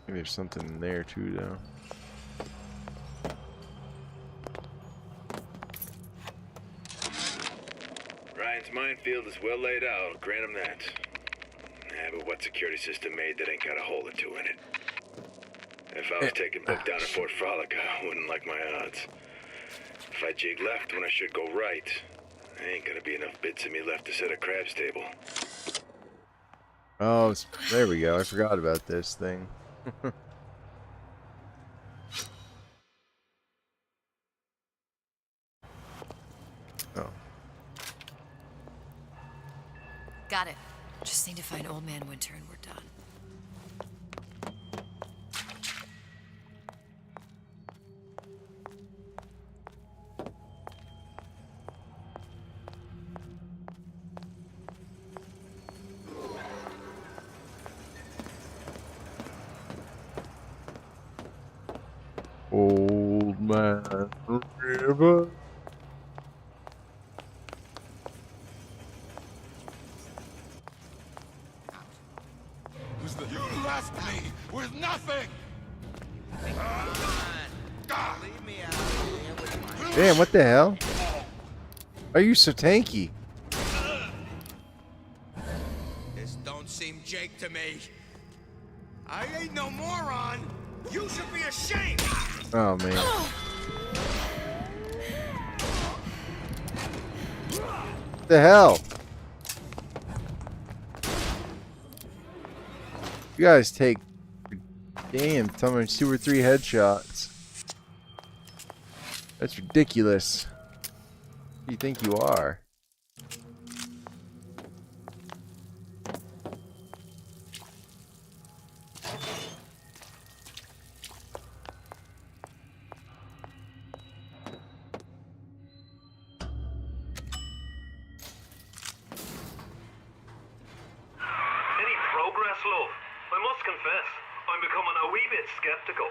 Maybe there's something in there too, though. Ryan's minefield is well laid out, I'll grant him that. Yeah, but what security system made that ain't got a hole or two in it? If I was taking book down at Fort Frolic, I wouldn't like my odds. If I jig left when I should go right, there ain't gonna be enough bits of me left to set a crab's table. Oh, there we go. I forgot about this thing. Oh. Got it. Just need to find Old Man Winter and we're done. Old Man River. You left me with nothing. Damn, what the hell? Why are you so tanky? This don't seem Jake to me. I ain't no moron. You should be ashamed. Oh, man. What the hell? You guys take damn sometimes 2 or 3 headshots. That's ridiculous. Who do you think you are? confess, I'm becoming a wee bit skeptical.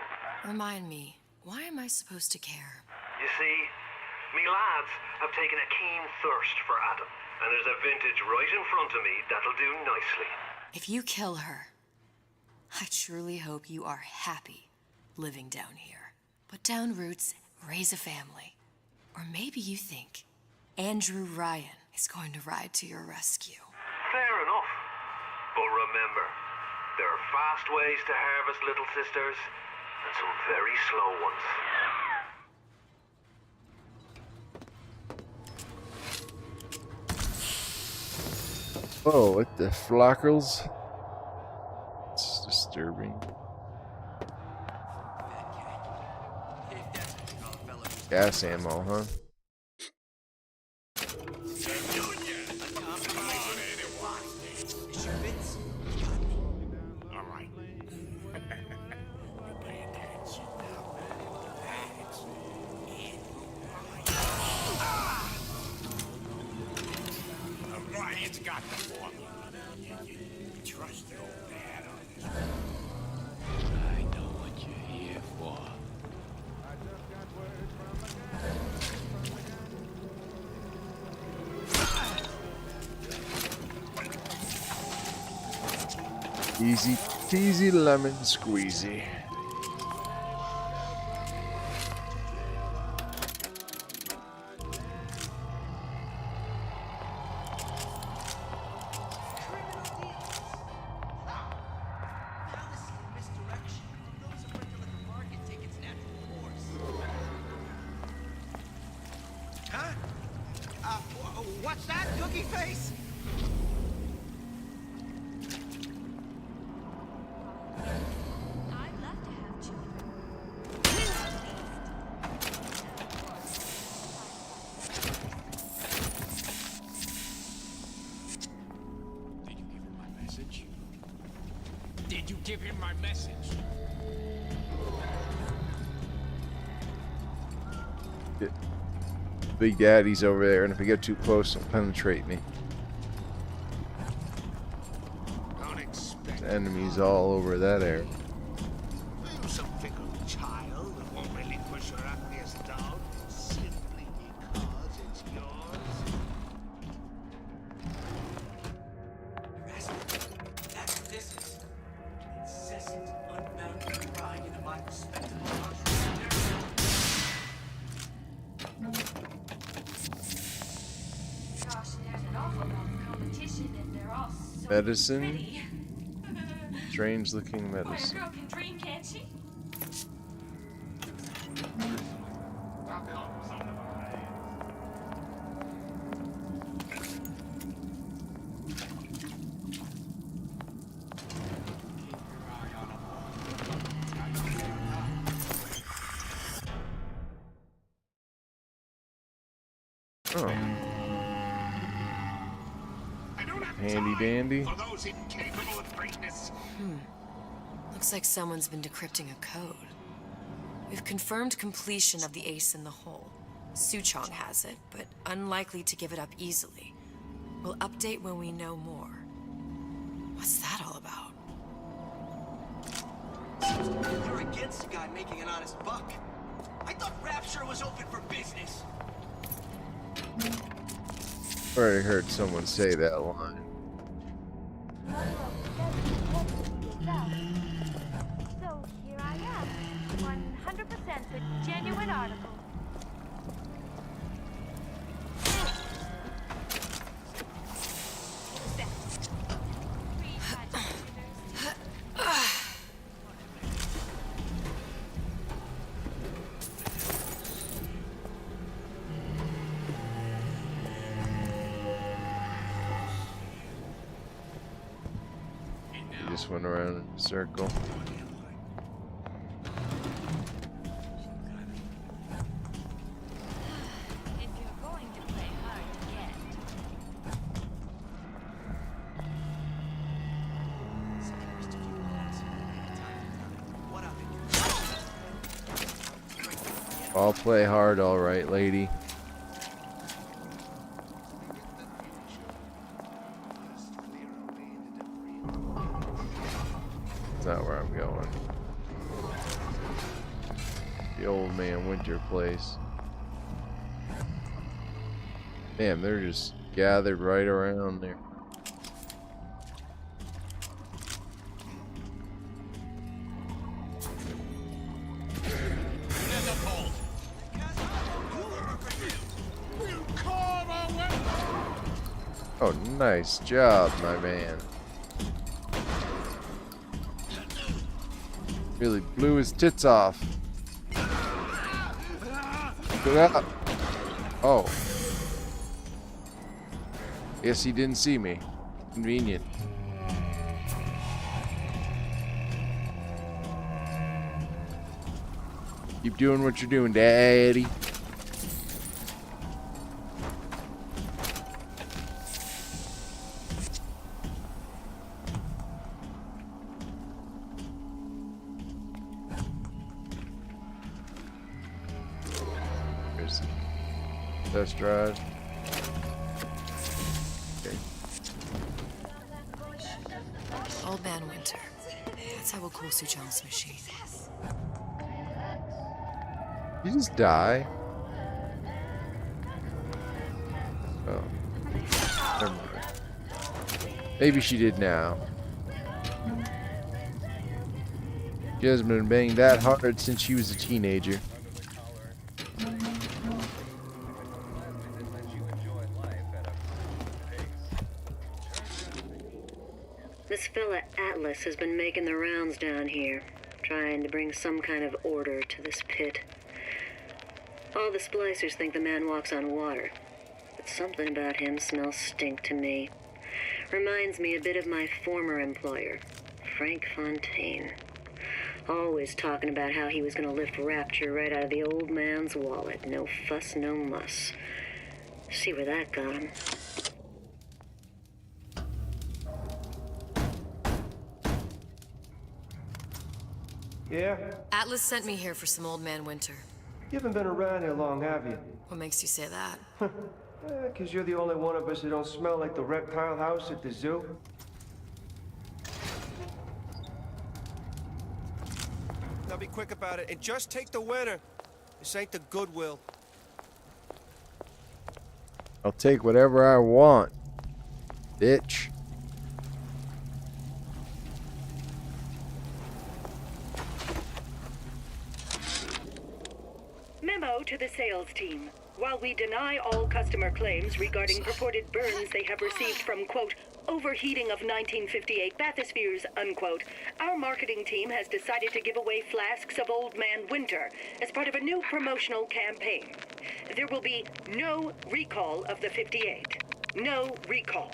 Remind me, why am I supposed to care? You see, me lads have taken a keen thirst for Adam, and there's a vintage right in front of me that'll do nicely. If you kill her, I truly hope you are happy living down here. Put down roots, raise a family. Or maybe you think Andrew Ryan is going to ride to your rescue. Fair enough. But remember, there are fast ways to harvest little sisters, and some very slow ones. Oh, what the flockers? It's disturbing. Gas ammo, huh? Ryan's got the formula. You trust the old man on this one. I know what you're here for. Easy peasy lemon squeezy. What's that, cookie face? I'd love to have children. Did you give him my message? Did you give him my message? Big Daddy's over there, and if I get too close, he'll penetrate me. There's enemies all over that area. You some fickle child that won't relinquish her ugliest dog simply because it's yours. That's what this is. An incessant, unbounded pride in my respectable country. Gosh, there's an awful lot of competition and they're all so Medicine. pretty. Strange looking Boy, a medicine. girl can dream, can't she? Oh. Handy dandy. For those incapable of greatness. Looks like someone's been decrypting a code. We've confirmed completion of the ace in the hole. Suchong has it, but unlikely to give it up easily. We'll update when we know more. What's that all about? You're against a guy making an honest buck. I thought Rapture was open for business. Already heard someone say that line. So here I am, 100% a genuine article. He just went around in a circle. If you're going to play hard to get, I'll play hard, all right, lady. That's not where I'm going. The old man winter place. Damn, they're just gathered right around there. Oh, nice job, my man. Really blew his tits off. Oh. Guess he didn't see me. Convenient. Keep doing what you're doing, Daddy. Test drive. Okay. Old Man Winter. That's how we'll call Suchong's machine. Did you just die? Oh. Never mind. Maybe she did now. She hasn't been banging that hard since she was a teenager. This fella Atlas has been making the rounds down here, trying to bring some kind of order to this pit. All the splicers think the man walks on water, but something about him smells stink to me. Reminds me a bit of my former employer, Frank Fontaine. Always talking about how he was going to lift Rapture right out of the old man's wallet. No fuss, no muss. See where that got him. Yeah? Atlas sent me here for some Old Man Winter. You haven't been around here long, have you? What makes you say that? 'Cause you're the only one of us who don't smell like the reptile house at the zoo. Now be quick about it and just take the winner. This ain't the Goodwill. I'll take whatever I want, bitch. Memo to the sales team. While we deny all customer claims regarding purported burns they have received from, quote, overheating of 1958 bathyspheres, unquote, our marketing team has decided to give away flasks of Old Man Winter as part of a new promotional campaign. There will be no recall of the 58. No recall.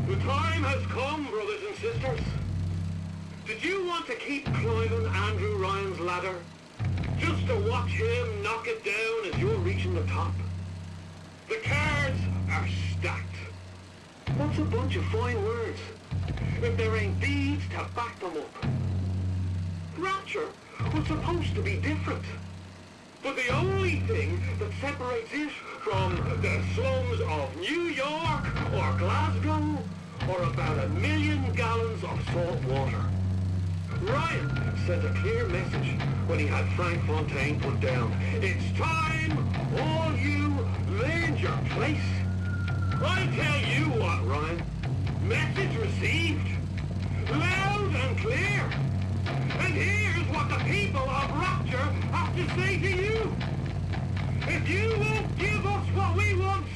The time has come, brothers and sisters. Did you want to keep climbing Andrew Ryan's ladder? Just to watch him knock it down as you're reaching the top? The cards are stacked. That's a bunch of fine words, if there ain't deeds to back them up. Rapture was supposed to be different. But the only thing that separates it from the slums of New York or Glasgow or about 1 million gallons of salt water. Ryan sent a clear message when he had Frank Fontaine put down. It's time all you learned your place. I tell you what, Ryan. Message received. Loud and clear. And here's what the people of Rapture have to say to you. If you won't give us what we want,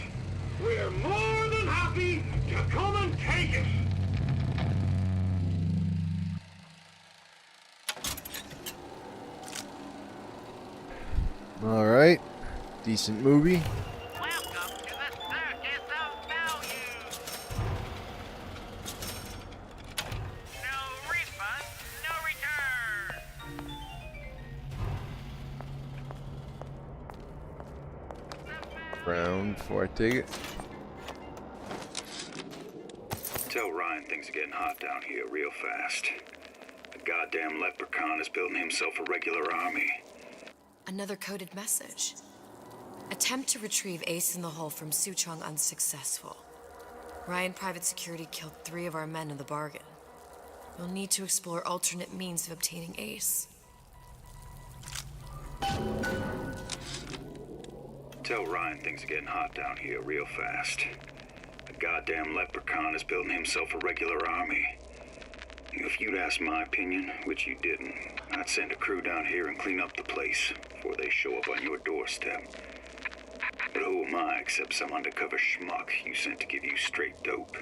we're more than happy to come and take it. All right, decent movie. around before I take it. Tell Ryan things are getting hot down here real fast. The goddamn leprechaun is building himself a regular army. Another coded message. Attempt to retrieve Ace in the Hole from Suchong unsuccessful. Ryan Private Security killed 3 of our men in the bargain. You'll need to explore alternate means of obtaining Ace. Tell Ryan things are getting hot down here real fast. The goddamn leprechaun is building himself a regular army. If you'd asked my opinion, which you didn't, I'd send a crew down here and clean up the place before they show up on your doorstep. But who am I except some undercover schmuck you sent to give you straight dope?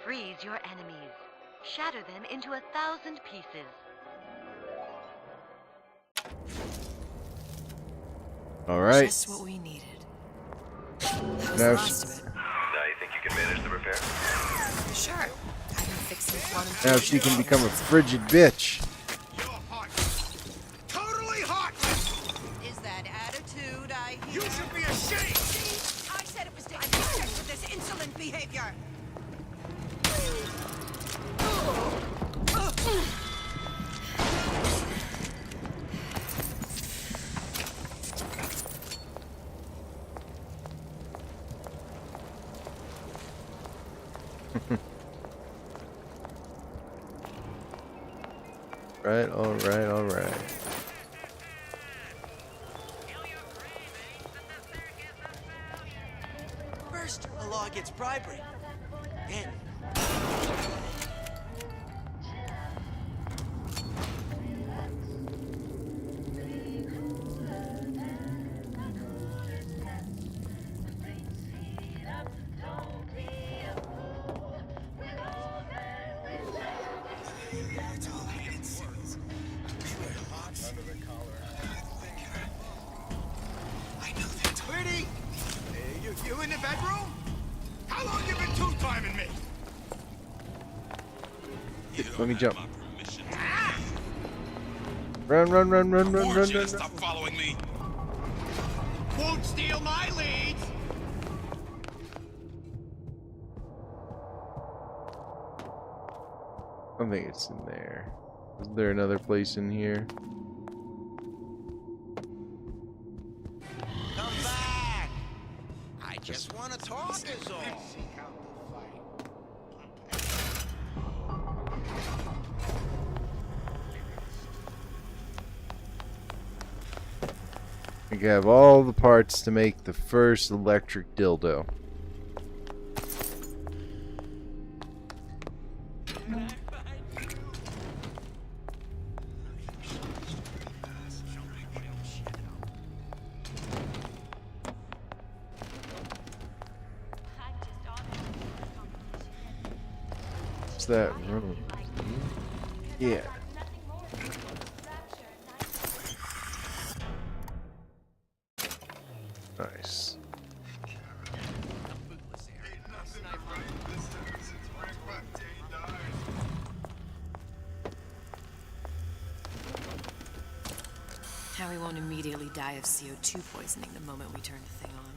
Freeze your enemies. Shatter them into 1,000 pieces. All right. Just what we needed. That was the Now last of it. Now you think you can manage the repair? Sure. I've been fixing quantum Now she can become a frigid bitch. Totally heartless! Is that attitude I hear? You should be ashamed! I said it was dangerous with this insolent behavior. Right, alright, alright. First, a law against bribery. Then, Pretty! You in the bedroom? How long you been two-timing me? Let me jump. Run, run, run, run, run, run, run. Stop following me. Won't steal my leads. I think it's in there. Is there another place in here? Come back! I just want to talk is all. I have all the parts to make the first electric dildo. What's that room? Yeah. Nice. Now we won't immediately die of CO2 poisoning the moment we turn the thing on.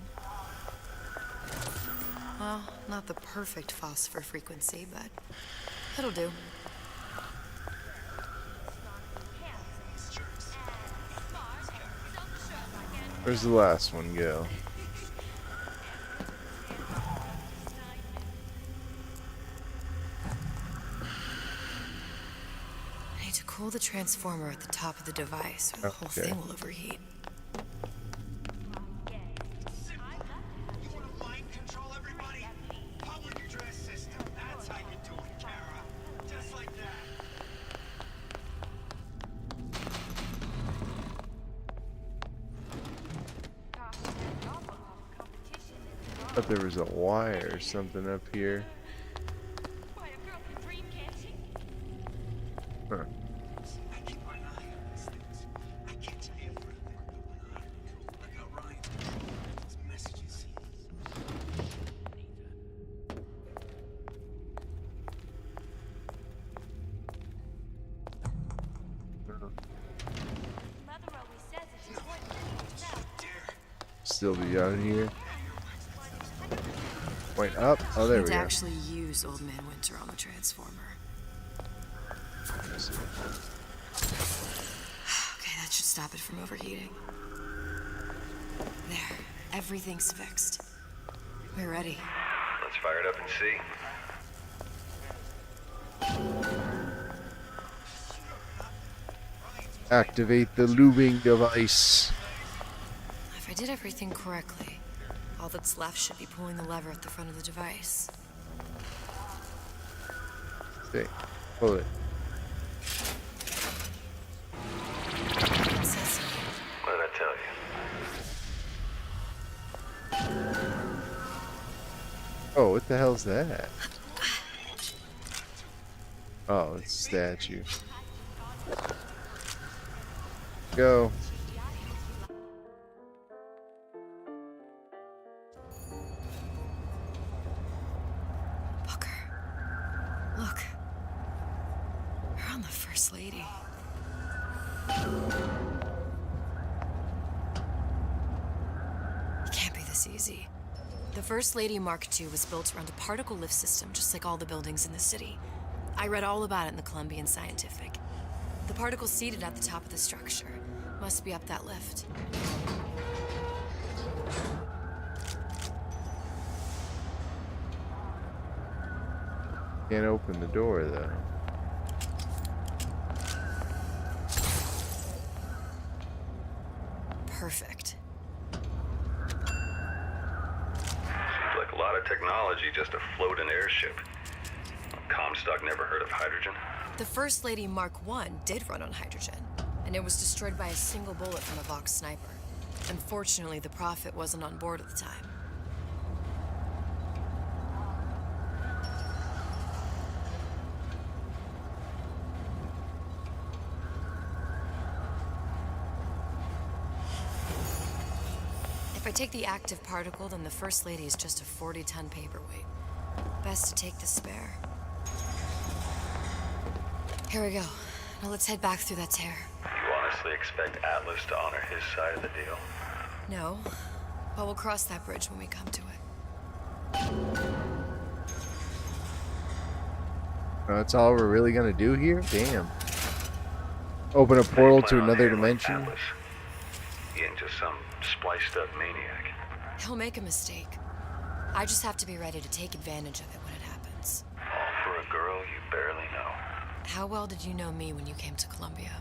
Well, not the perfect phosphor frequency, but it'll do. Where's the last one go? I need to cool the transformer at the top of the device, or the whole Okay. thing will overheat. I thought there was a wire or something up here. Huh. still be out here. Point up. Oh, there Need we to go. actually use Old Man Winter on the transformer. Okay, that should stop it from overheating. There, everything's fixed. We're ready. Let's fire it up and see. Activate the lubing device. If I did everything correctly, all that's left should be pulling the lever at the front of the device. See, pull it. Sesame. What did I tell you? Oh, what the hell's that? Oh, it's a statue. Go. Look. We're on the First Lady. It can't be this easy. The First Lady Mark II was built around a particle lift system just like all the buildings in the city. I read all about it in the Columbian Scientific. The particles seated at the top of the structure must be up that lift. Can't open the door though. Perfect. Seems like a lot of technology just to float an airship. Comstock never heard of hydrogen. The First Lady Mark I did run on hydrogen, and it was destroyed by a single bullet from a Vox sniper. Unfortunately, the Prophet wasn't on board at the time. If I take the active particle, then the First Lady is just a 40-ton paperweight. Best to take the spare. Here we go. Now let's head back through that tear. You honestly expect Atlas to honor his side of the deal? No, but we'll cross that bridge when we come to it. That's all we're really gonna do here? Damn. Open a portal to another dimension? Atlas. He ain't just some spliced up maniac. He'll make a mistake. I just have to be ready to take advantage of it when it happens. All for a girl you barely know. How well did you know me when you came to Columbia?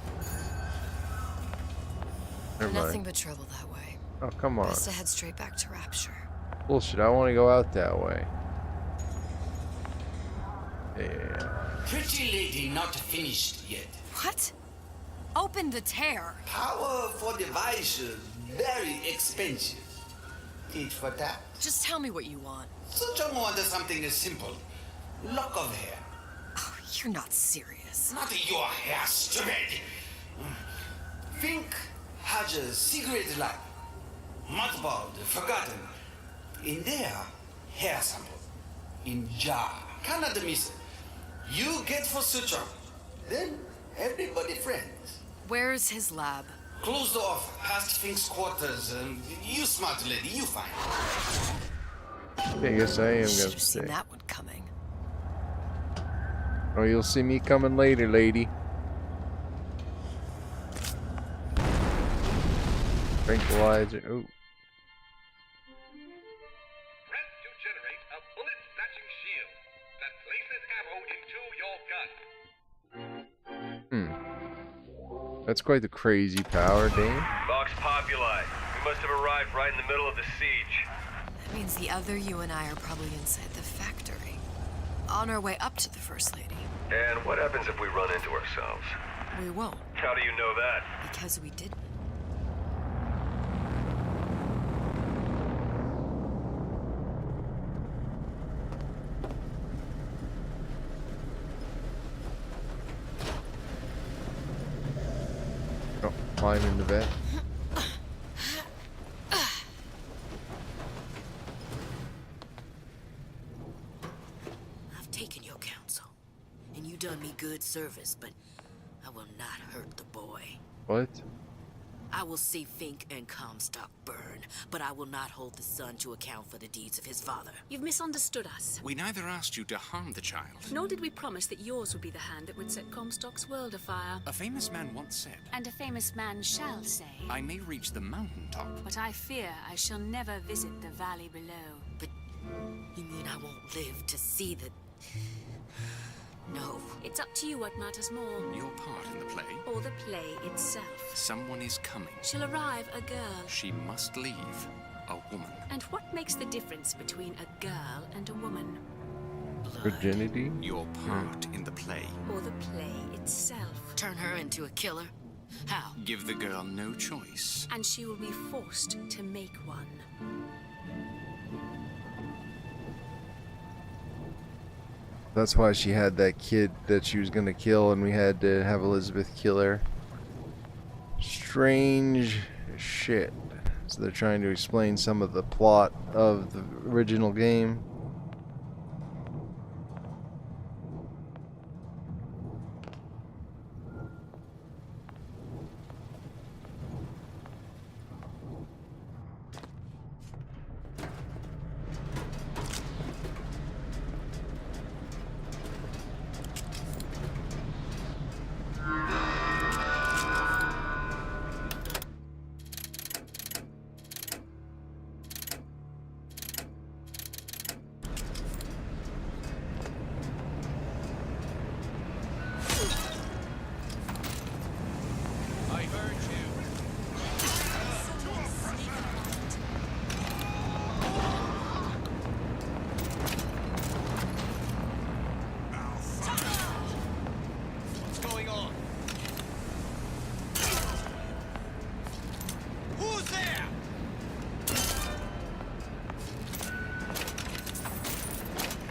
Never mind. Nothing but trouble that way. Oh, come on. Best to head straight back to Rapture. Bullshit, I want to go out that way. Yeah. Pretty lady not finished yet. What? Open the tear. Power for device very expensive. Need for that? Just tell me what you want. Such a want something simple. Lock of hair. Oh, you're not serious. Not your hair, stupid. Think has a cigarette light. Mothballed, forgotten. In there, hair sample. In jar. Cannot miss it. You get for suture. Then everybody friends. Where's his lab? Closed off, past Fink's quarters. You smart lady, you find. I guess I am Should gonna have seen stay. that one coming. Oh, you'll see me coming later, lady. Tranquilizer. Oh. That's quite the crazy power, Dane. Vox Populi. We must have arrived right in the middle of the siege. That means the other you and I are probably inside the factory. On our way up to the First Lady. And what happens if we run into ourselves? We won't. How do you know that? Because we didn't. Oh, climb in the bed. I've taken your counsel, and you done me good service, but I will not hurt the boy. What? I will see Fink and Comstock burn, but I will not hold the son to account for the deeds of his father. You've misunderstood us. We neither asked you to harm the child. Nor did we promise that yours would be the hand that would set Comstock's world afire. A famous man once said, And a famous man shall say, I may reach the mountaintop, but I fear I shall never visit the valley below. But you mean I won't live to see the... No. It's up to you what matters more. Your part in the play? Or the play itself. Someone is coming. She'll arrive, a girl. She must leave, a woman. And what makes the difference between a girl and a woman? Virginity? Your part in the play. Or the play itself. Turn her into a killer? How? Give the girl no choice. And she will be forced to make one. That's why she had that kid that she was gonna kill, and we had to have Elizabeth kill her. Strange shit. So they're trying to explain some of the plot of the original game.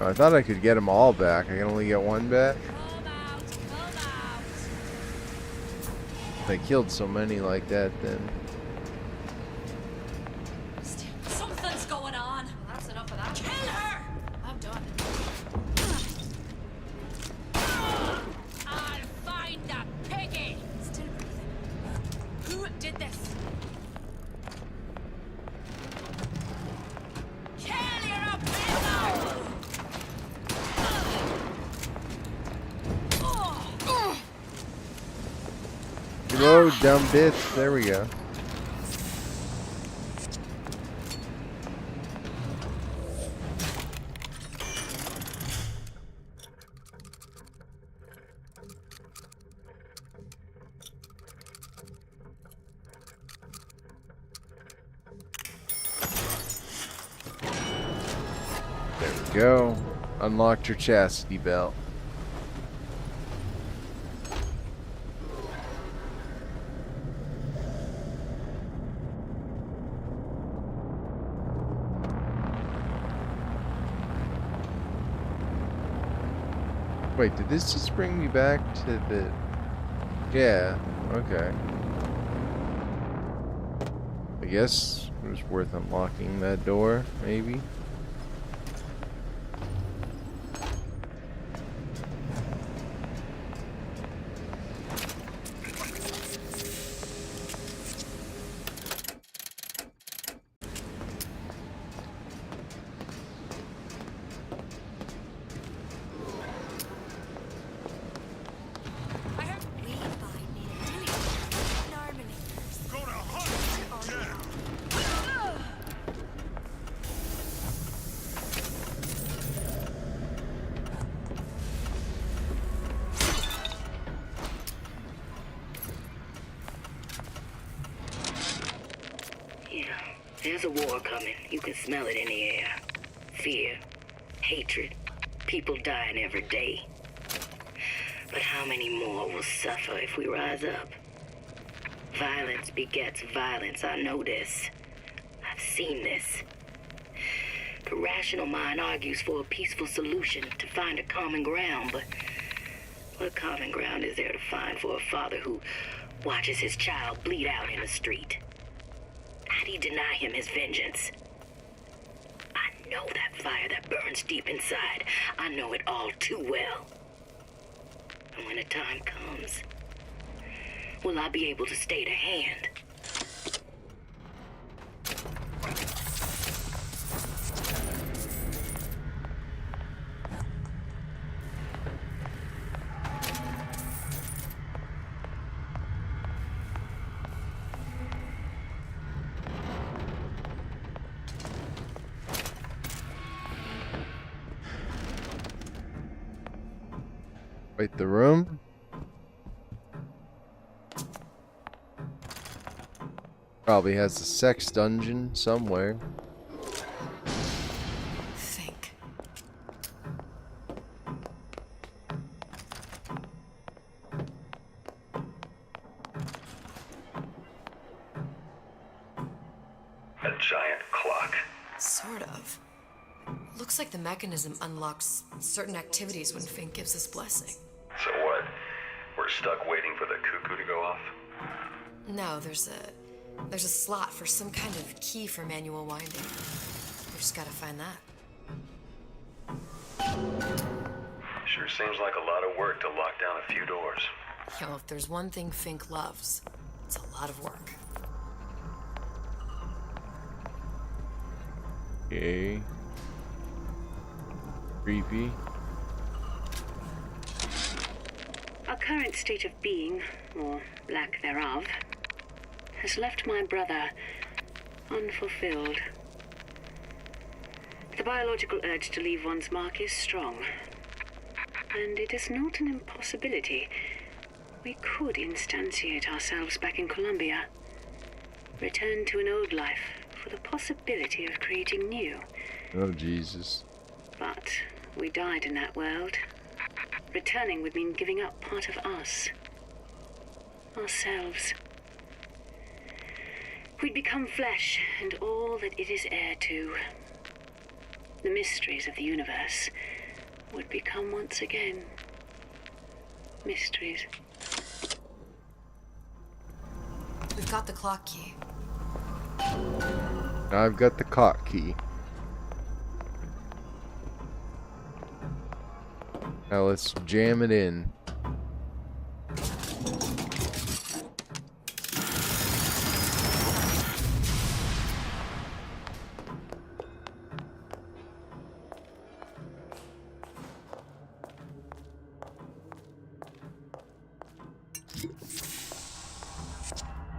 I thought I could get them all back. I can only get one back. I killed so many like that then. Something's going on. That's enough of that. Kill her! I'm done. I'll find the piggy. Still breathing. Who did this? Kill your pillow! Reload, dumb bitch. There we go. There we go. Unlocked your chastity belt. Wait, did this just bring me back to the... Yeah, okay. I guess it was worth unlocking that door, maybe? There's a war coming. You can smell it in the air. Fear, hatred, people dying every day. But how many more will suffer if we rise up? Violence begets violence. I know this. I've seen this. The rational mind argues for a peaceful solution to find a common ground, but what common ground is there to find for a father who watches his child bleed out in the street? How do you deny him his vengeance? I know that fire that burns deep inside. I know it all too well. And when the time comes, will I be able to stay the hand? Wait, the room? Probably has a sex dungeon somewhere. Think. A giant clock. Sort of. Looks like the mechanism unlocks certain activities when Fink gives his blessing. So what? We're stuck waiting for the cuckoo to go off? No, there's a slot for some kind of key for manual winding. We just gotta find that. Sure seems like a lot of work to lock down a few doors. Yo, if there's one thing Fink loves, it's a lot of work. Okay. Creepy. Our current state of being, or lack thereof, has left my brother unfulfilled. The biological urge to leave one's mark is strong, and it is not an impossibility. We could instantiate ourselves back in Columbia, return to an old life for the possibility of creating new. Oh, Jesus. But we died in that world. Returning would mean giving up part of us. Ourselves. We'd become flesh and all that it is heir to. The mysteries of the universe would become once again mysteries. We've got the clock key. I've got the clock key. Now let's jam it in.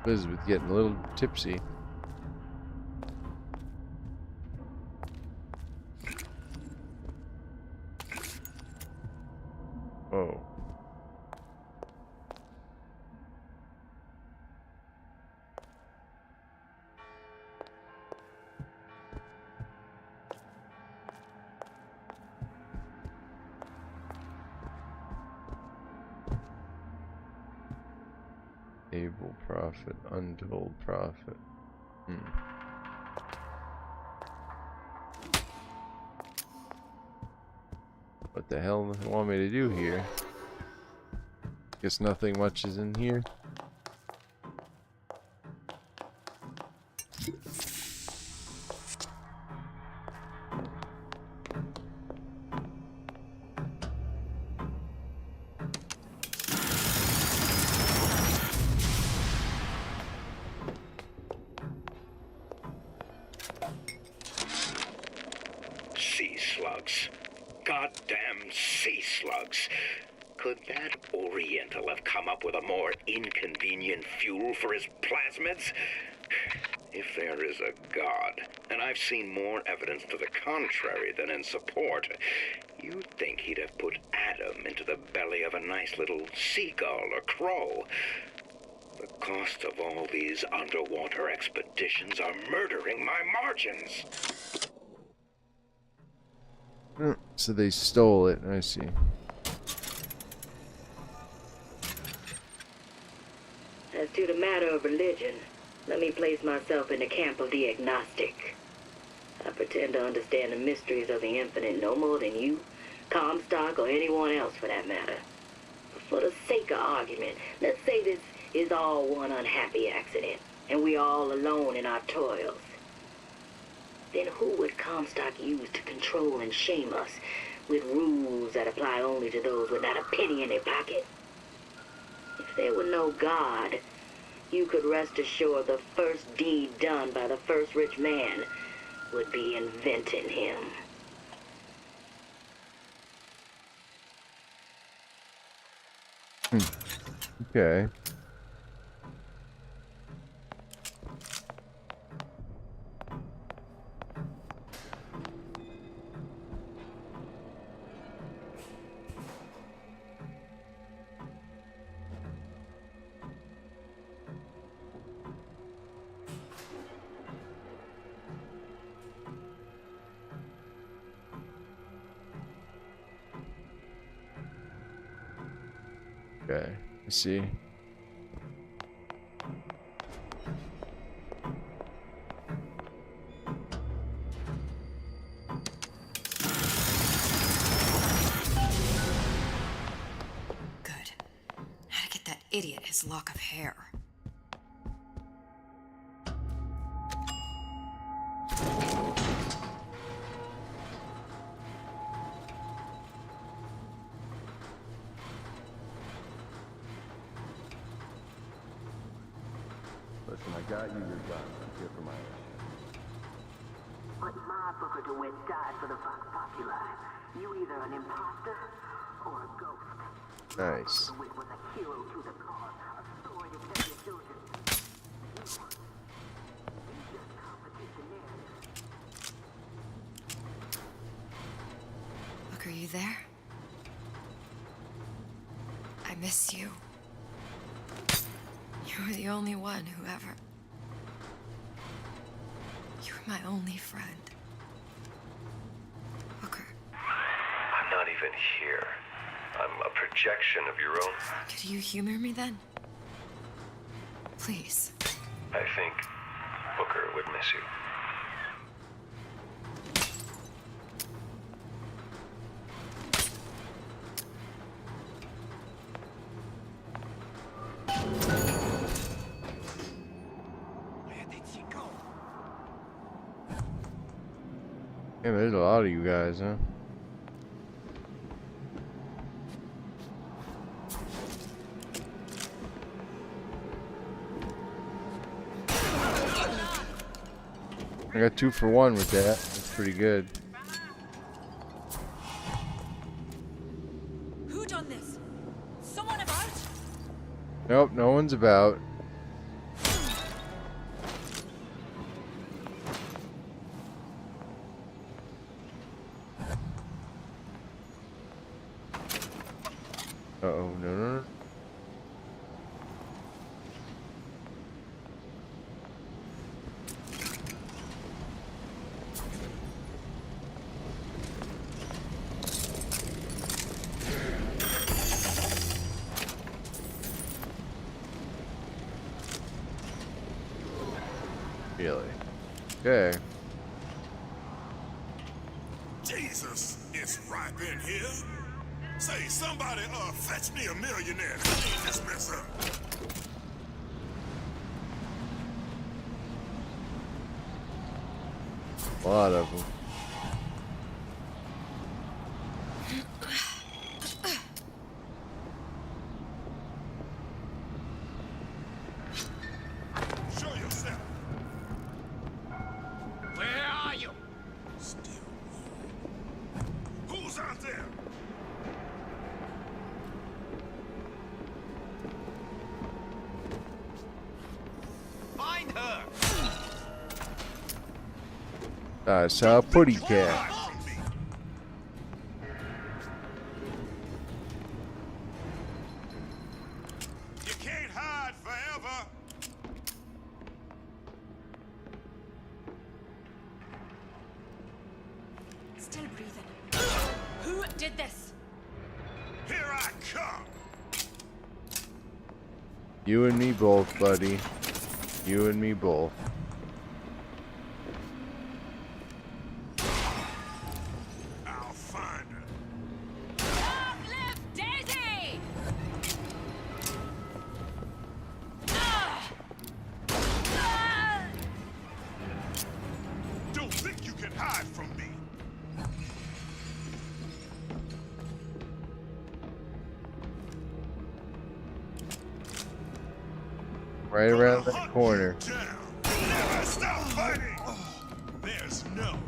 Elizabeth getting a little tipsy. Oh. Able profit, untold profit. What the hell do they want me to do here? Guess nothing much is in here. Sea slugs. Goddamn sea slugs. Could that Oriental have come up with a more inconvenient fuel for his plasmids? If there is a God, and I've seen more evidence to the contrary than in support, you'd think he'd have put Adam into the belly of a nice little seagull or crow. The cost of all these underwater expeditions are murdering my margins. So they stole it, I see. As to the matter of religion, let me place myself in the camp of the agnostic. I pretend to understand the mysteries of the infinite no more than you, Comstock, or anyone else for that matter. But for the sake of argument, let's say this is all one unhappy accident, and we're all alone in our toils. Then who would Comstock use to control and shame us with rules that apply only to those with not a penny in their pocket? If there were no God, you could rest assured the first deed done by the first rich man would be inventing him. Okay. Okay, I see. Good. How to get that idiot his lock of hair. Listen, I got you your gun. I'm here for my ass. But my Booker DeWitt died for the Vox Populi. You either an imposter or a ghost. Nice. DeWitt was a hero to the cause, a story to tell your children. You just complicate the narrative. Look, are you there? I miss you. You were the only one who ever... You were my only friend. Booker. I'm not even here. I'm a projection of your own. Could you humor me then? Please. I think Booker would miss you. Yeah, there's a lot of you guys, huh? I got 2 for 1 with that. That's pretty good. Who done this? Someone about? Nope, no one's about. Uh-oh, no. Really? Okay. Jesus, it's ripe in here. Say, somebody, fetch me a millionaire. Clean this mess up. A lot of them. Show yourself. Where are you? Still. Who's out there? Find her! I saw a putty cat. You can't hide forever. Still breathing. Who did this? Here I come. You and me both, buddy. You and me both. I'll find her. Long live Daisy! Don't think you can hide from me. Right around that corner. Never stop fighting. There's no.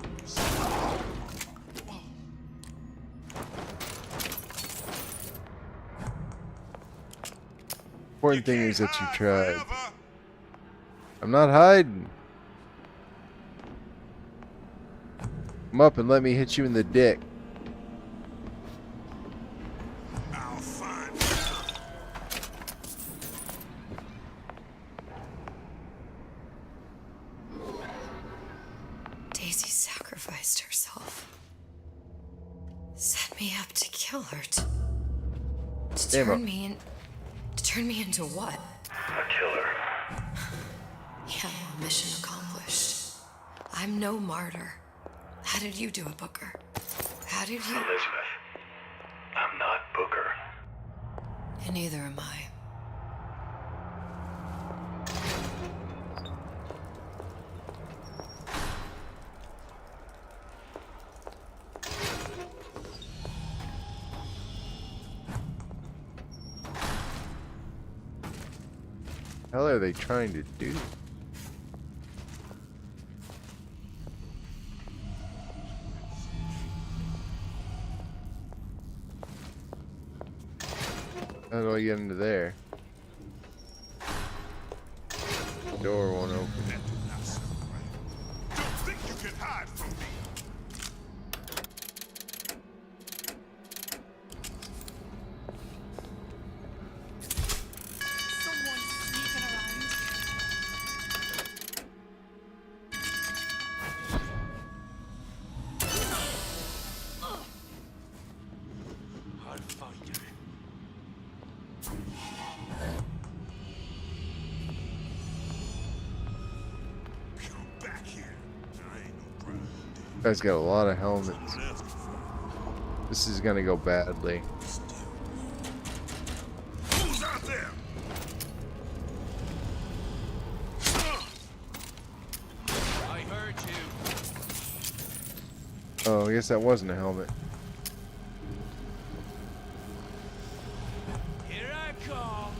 Important thing is that you tried. I'm not hiding. Come up and let me hit you in the dick. I'll find Daisy sacrificed herself. Set me up to kill her. To Damn turn it. me To turn me into what? A killer. Yeah, mission accomplished. I'm no martyr. How did you do it, Booker? How did you... Elizabeth, I'm not Booker. And neither am I. What the hell are they trying to do? How do I get into there? The door won't open. Don't think you can hide from me. Someone's sneaking around. I'll find you. Come back here. I ain't no problem. Guy's got a lot of helmets. This is gonna go badly. Who's out there? I heard you. Oh, I guess that wasn't a helmet. Here I come.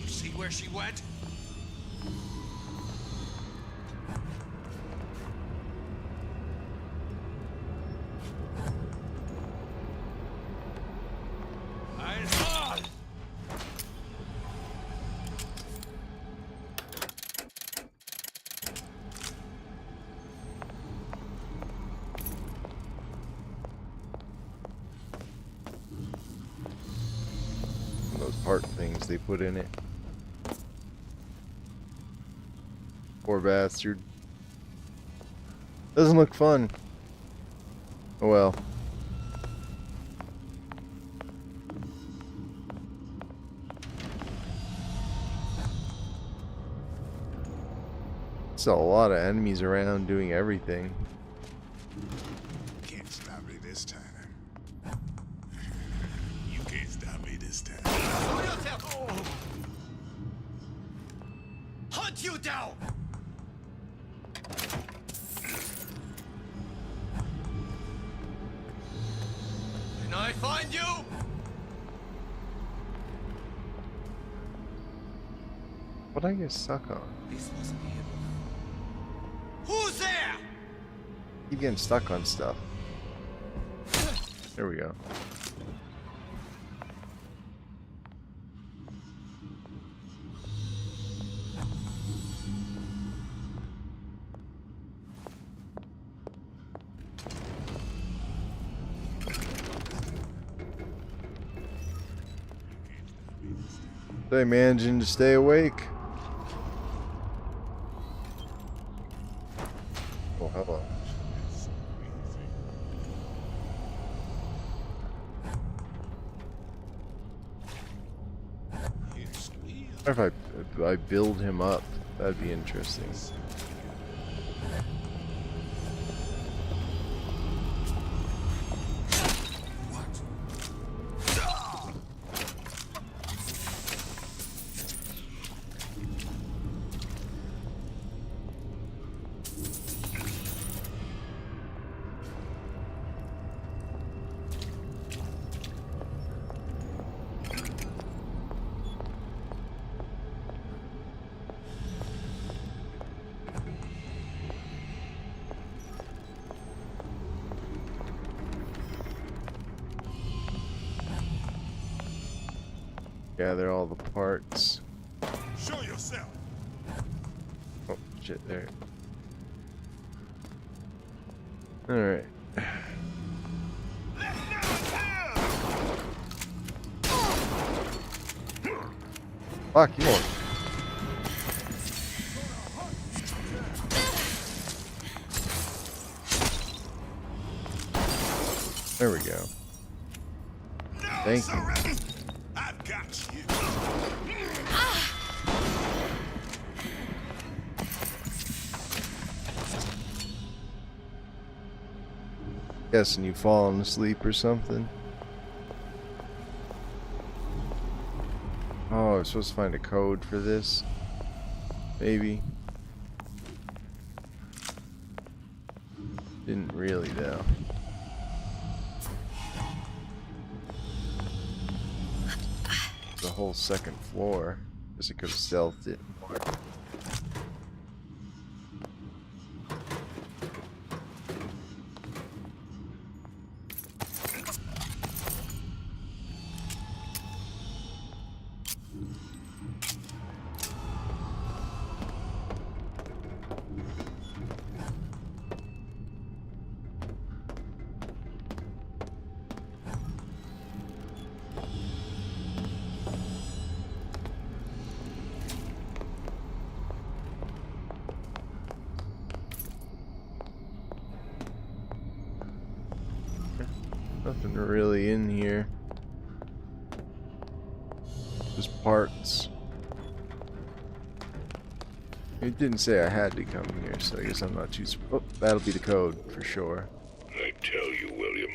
You see where she went? Those heart things they put in it. Poor bastard. Doesn't look fun. Oh well. There's a lot of enemies around doing everything. Can't stop me this time. You can't stop me this time. Hunt you down! Can I find you? What I get stuck on? This wasn't him. Who's there? Keep getting stuck on stuff. There we go. They managing to stay awake. Oh, hello. What if I build him up? That'd be interesting. Gather all the parts. Show yourself. Oh, shit, there. Alright. Fuck you. There we go. Thank you. I've got you. Guessing you fallen asleep or something. Oh, I'm supposed to find a code for this. Maybe. Didn't really though. The whole second floor. Guess I could have stealthed it more. Nothing really in here. Just parts. It didn't say I had to come here, so I guess I'm not too. Oh, that'll be the code for sure. I tell you, William,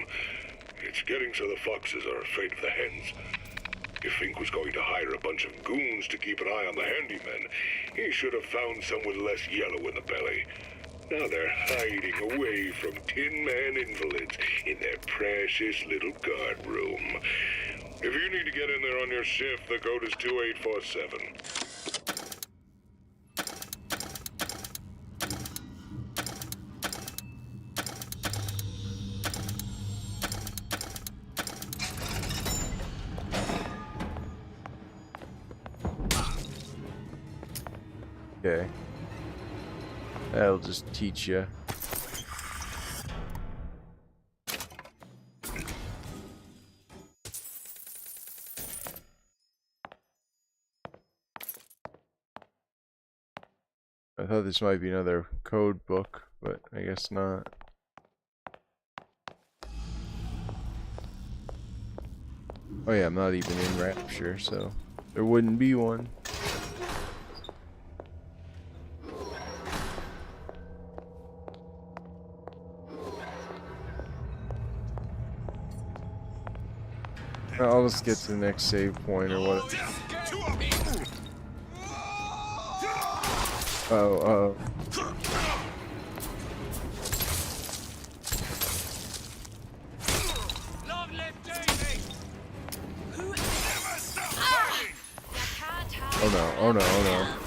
it's getting so the foxes are afraid of the hens. If Fink was going to hire a bunch of goons to keep an eye on the handymen, he should have found some with less yellow in the belly. Now they're hiding away from Tin Man invalids in their precious little guard room. If you need to get in there on your shift, the code is 2847. Okay. That'll just teach you. I thought this might be another code book, but I guess not. Oh yeah, I'm not even in Rapture, so there wouldn't be one. I'll just get to the next save point or what. Oh. Oh no, oh no, oh no.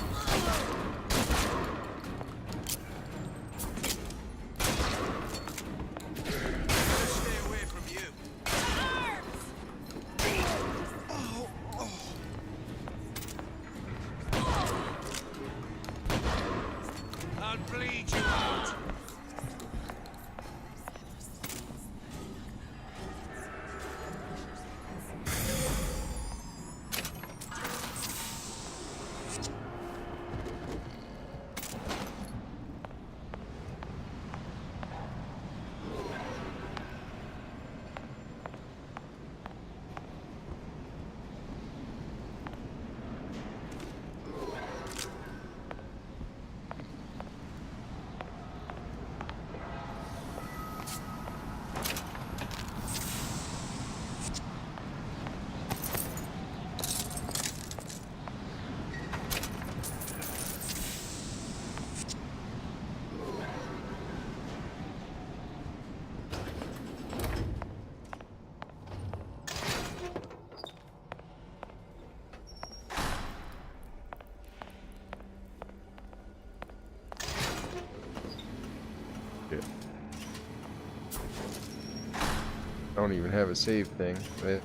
I don't even have a save thing, but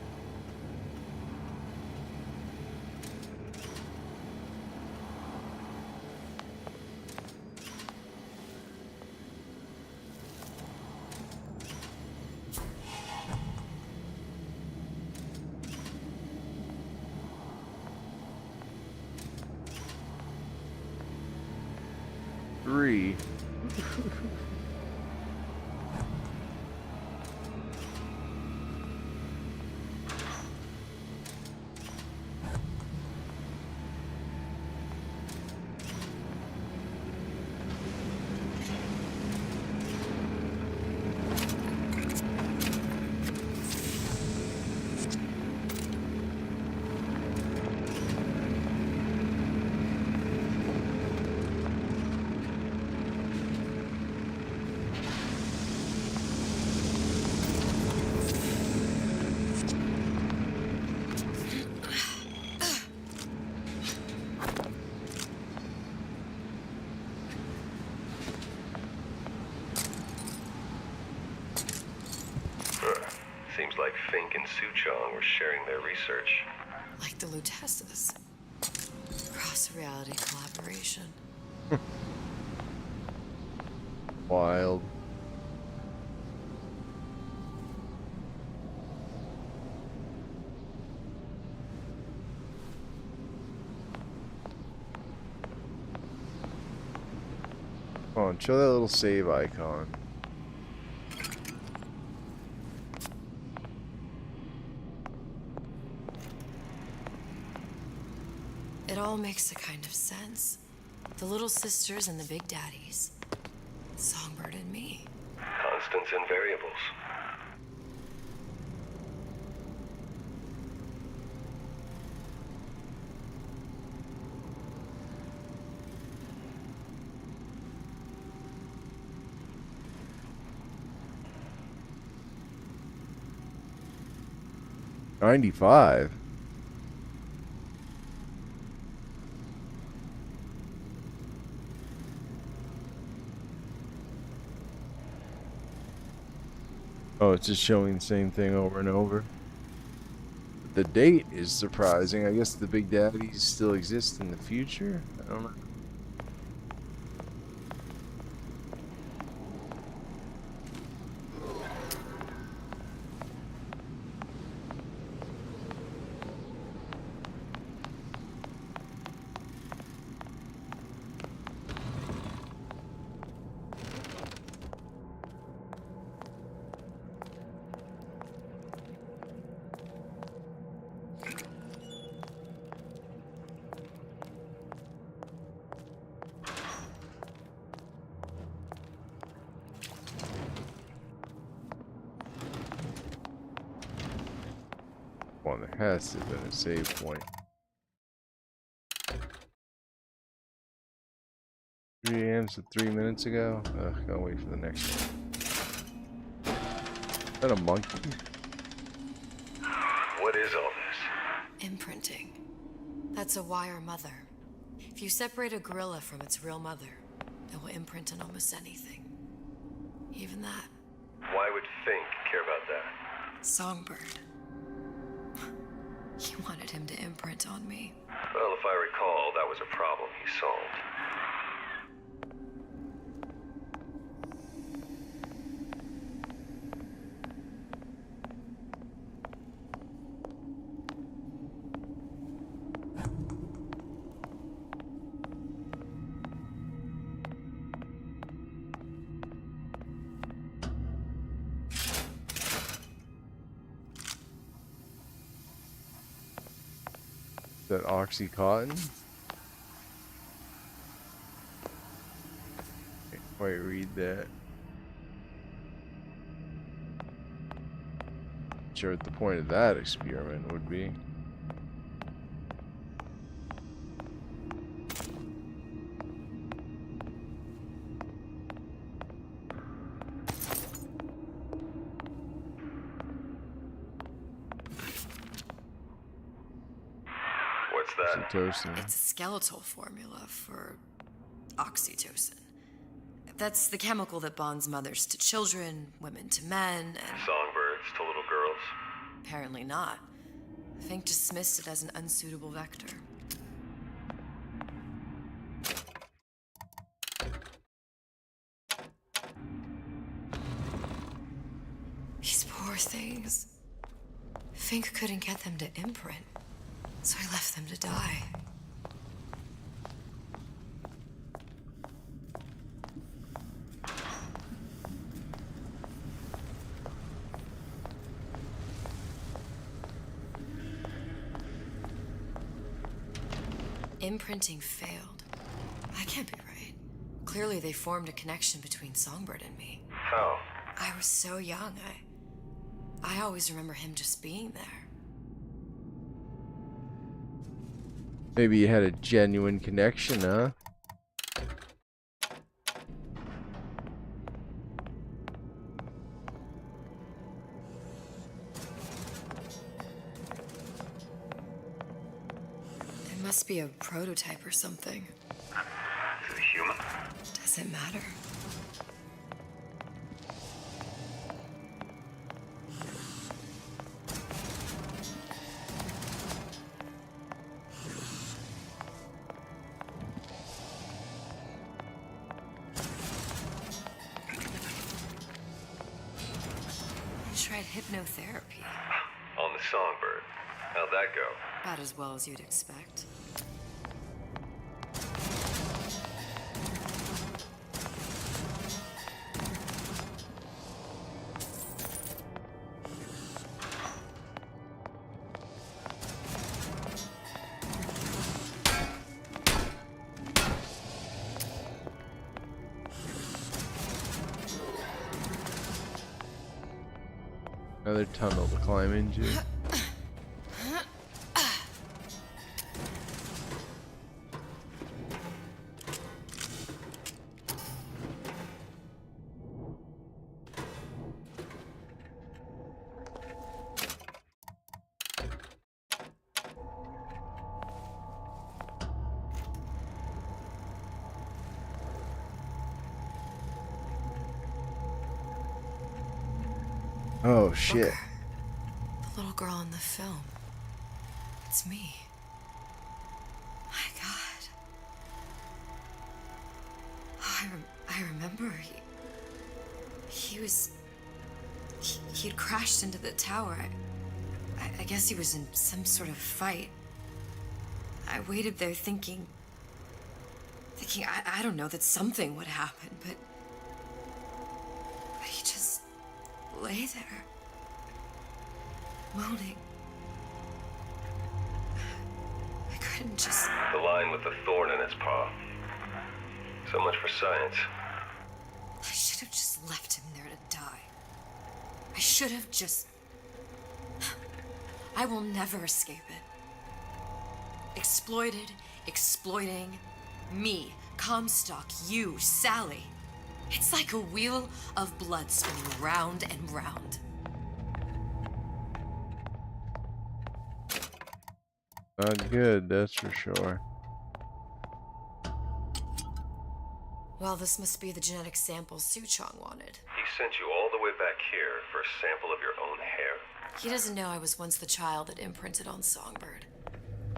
three. Suchong were sharing their research. Like the Lutesses. Cross-reality collaboration. Wild. Come on, show that little save icon. It all makes a kind of sense. The little sisters and the big daddies. Songbird and me. Constants and variables. $95. Oh, it's just showing the same thing over and over. The date is surprising. I guess the Big Daddies still exist in the future? I don't know. Well, there has to have been a save point. 3 a.m. so 3 minutes ago? Ugh, gotta wait for the next one. Is that a monkey? What is all this? Imprinting. That's a wire mother. If you separate a gorilla from its real mother, it will imprint on almost anything. Even that. Why would Fink care about that? Songbird. He wanted him to imprint on me. Well, if I recall, that was a problem he solved. That Oxycontin? Can't quite read that. Sure what the point of that experiment would be. What's that? Oxytocin. It's a skeletal formula for oxytocin. That's the chemical that bonds mothers to children, women to men, and... Songbirds to little girls? Apparently not. Fink dismissed it as an unsuitable vector. These poor things. Fink couldn't get them to imprint, so he left them to die. Imprinting failed. That can't be right. Clearly they formed a connection between Songbird and me. How? I was so young, I always remember him just being there. Maybe you had a genuine connection, huh? It must be a prototype or something. Is it human? Does it matter? Hypnotherapy. On the Songbird. How'd that go? About as well as you'd expect. Another tunnel to climb into. Oh shit. Booker, the little girl in the film. It's me. My God. Oh, I remember he'd crashed into the tower. I guess he was in some sort of fight. I waited there thinking I don't know, that something would happen, but he just lay there, moaning. I couldn't just... The lion with the thorn in its paw. So much for science. I should have just left him there to die. I should have just... I will never escape it. Exploited, exploiting, me, Comstock, you, Sally. It's like a wheel of blood spinning round and round. Not good, that's for sure. Well, this must be the genetic sample Suchong wanted. He sent you all the way back here for a sample of your own hair? He doesn't know I was once the child that imprinted on Songbird.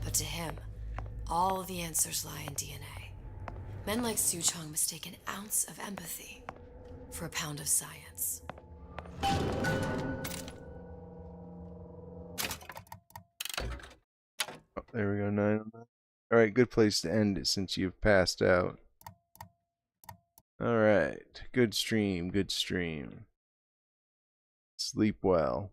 But to him, all of the answers lie in DNA. Men like Suchong mistake an ounce of empathy for a pound of science. Oh, there we go, 9 on that. Alright, good place to end it since you've passed out. Alright, good stream, good stream. Sleep well.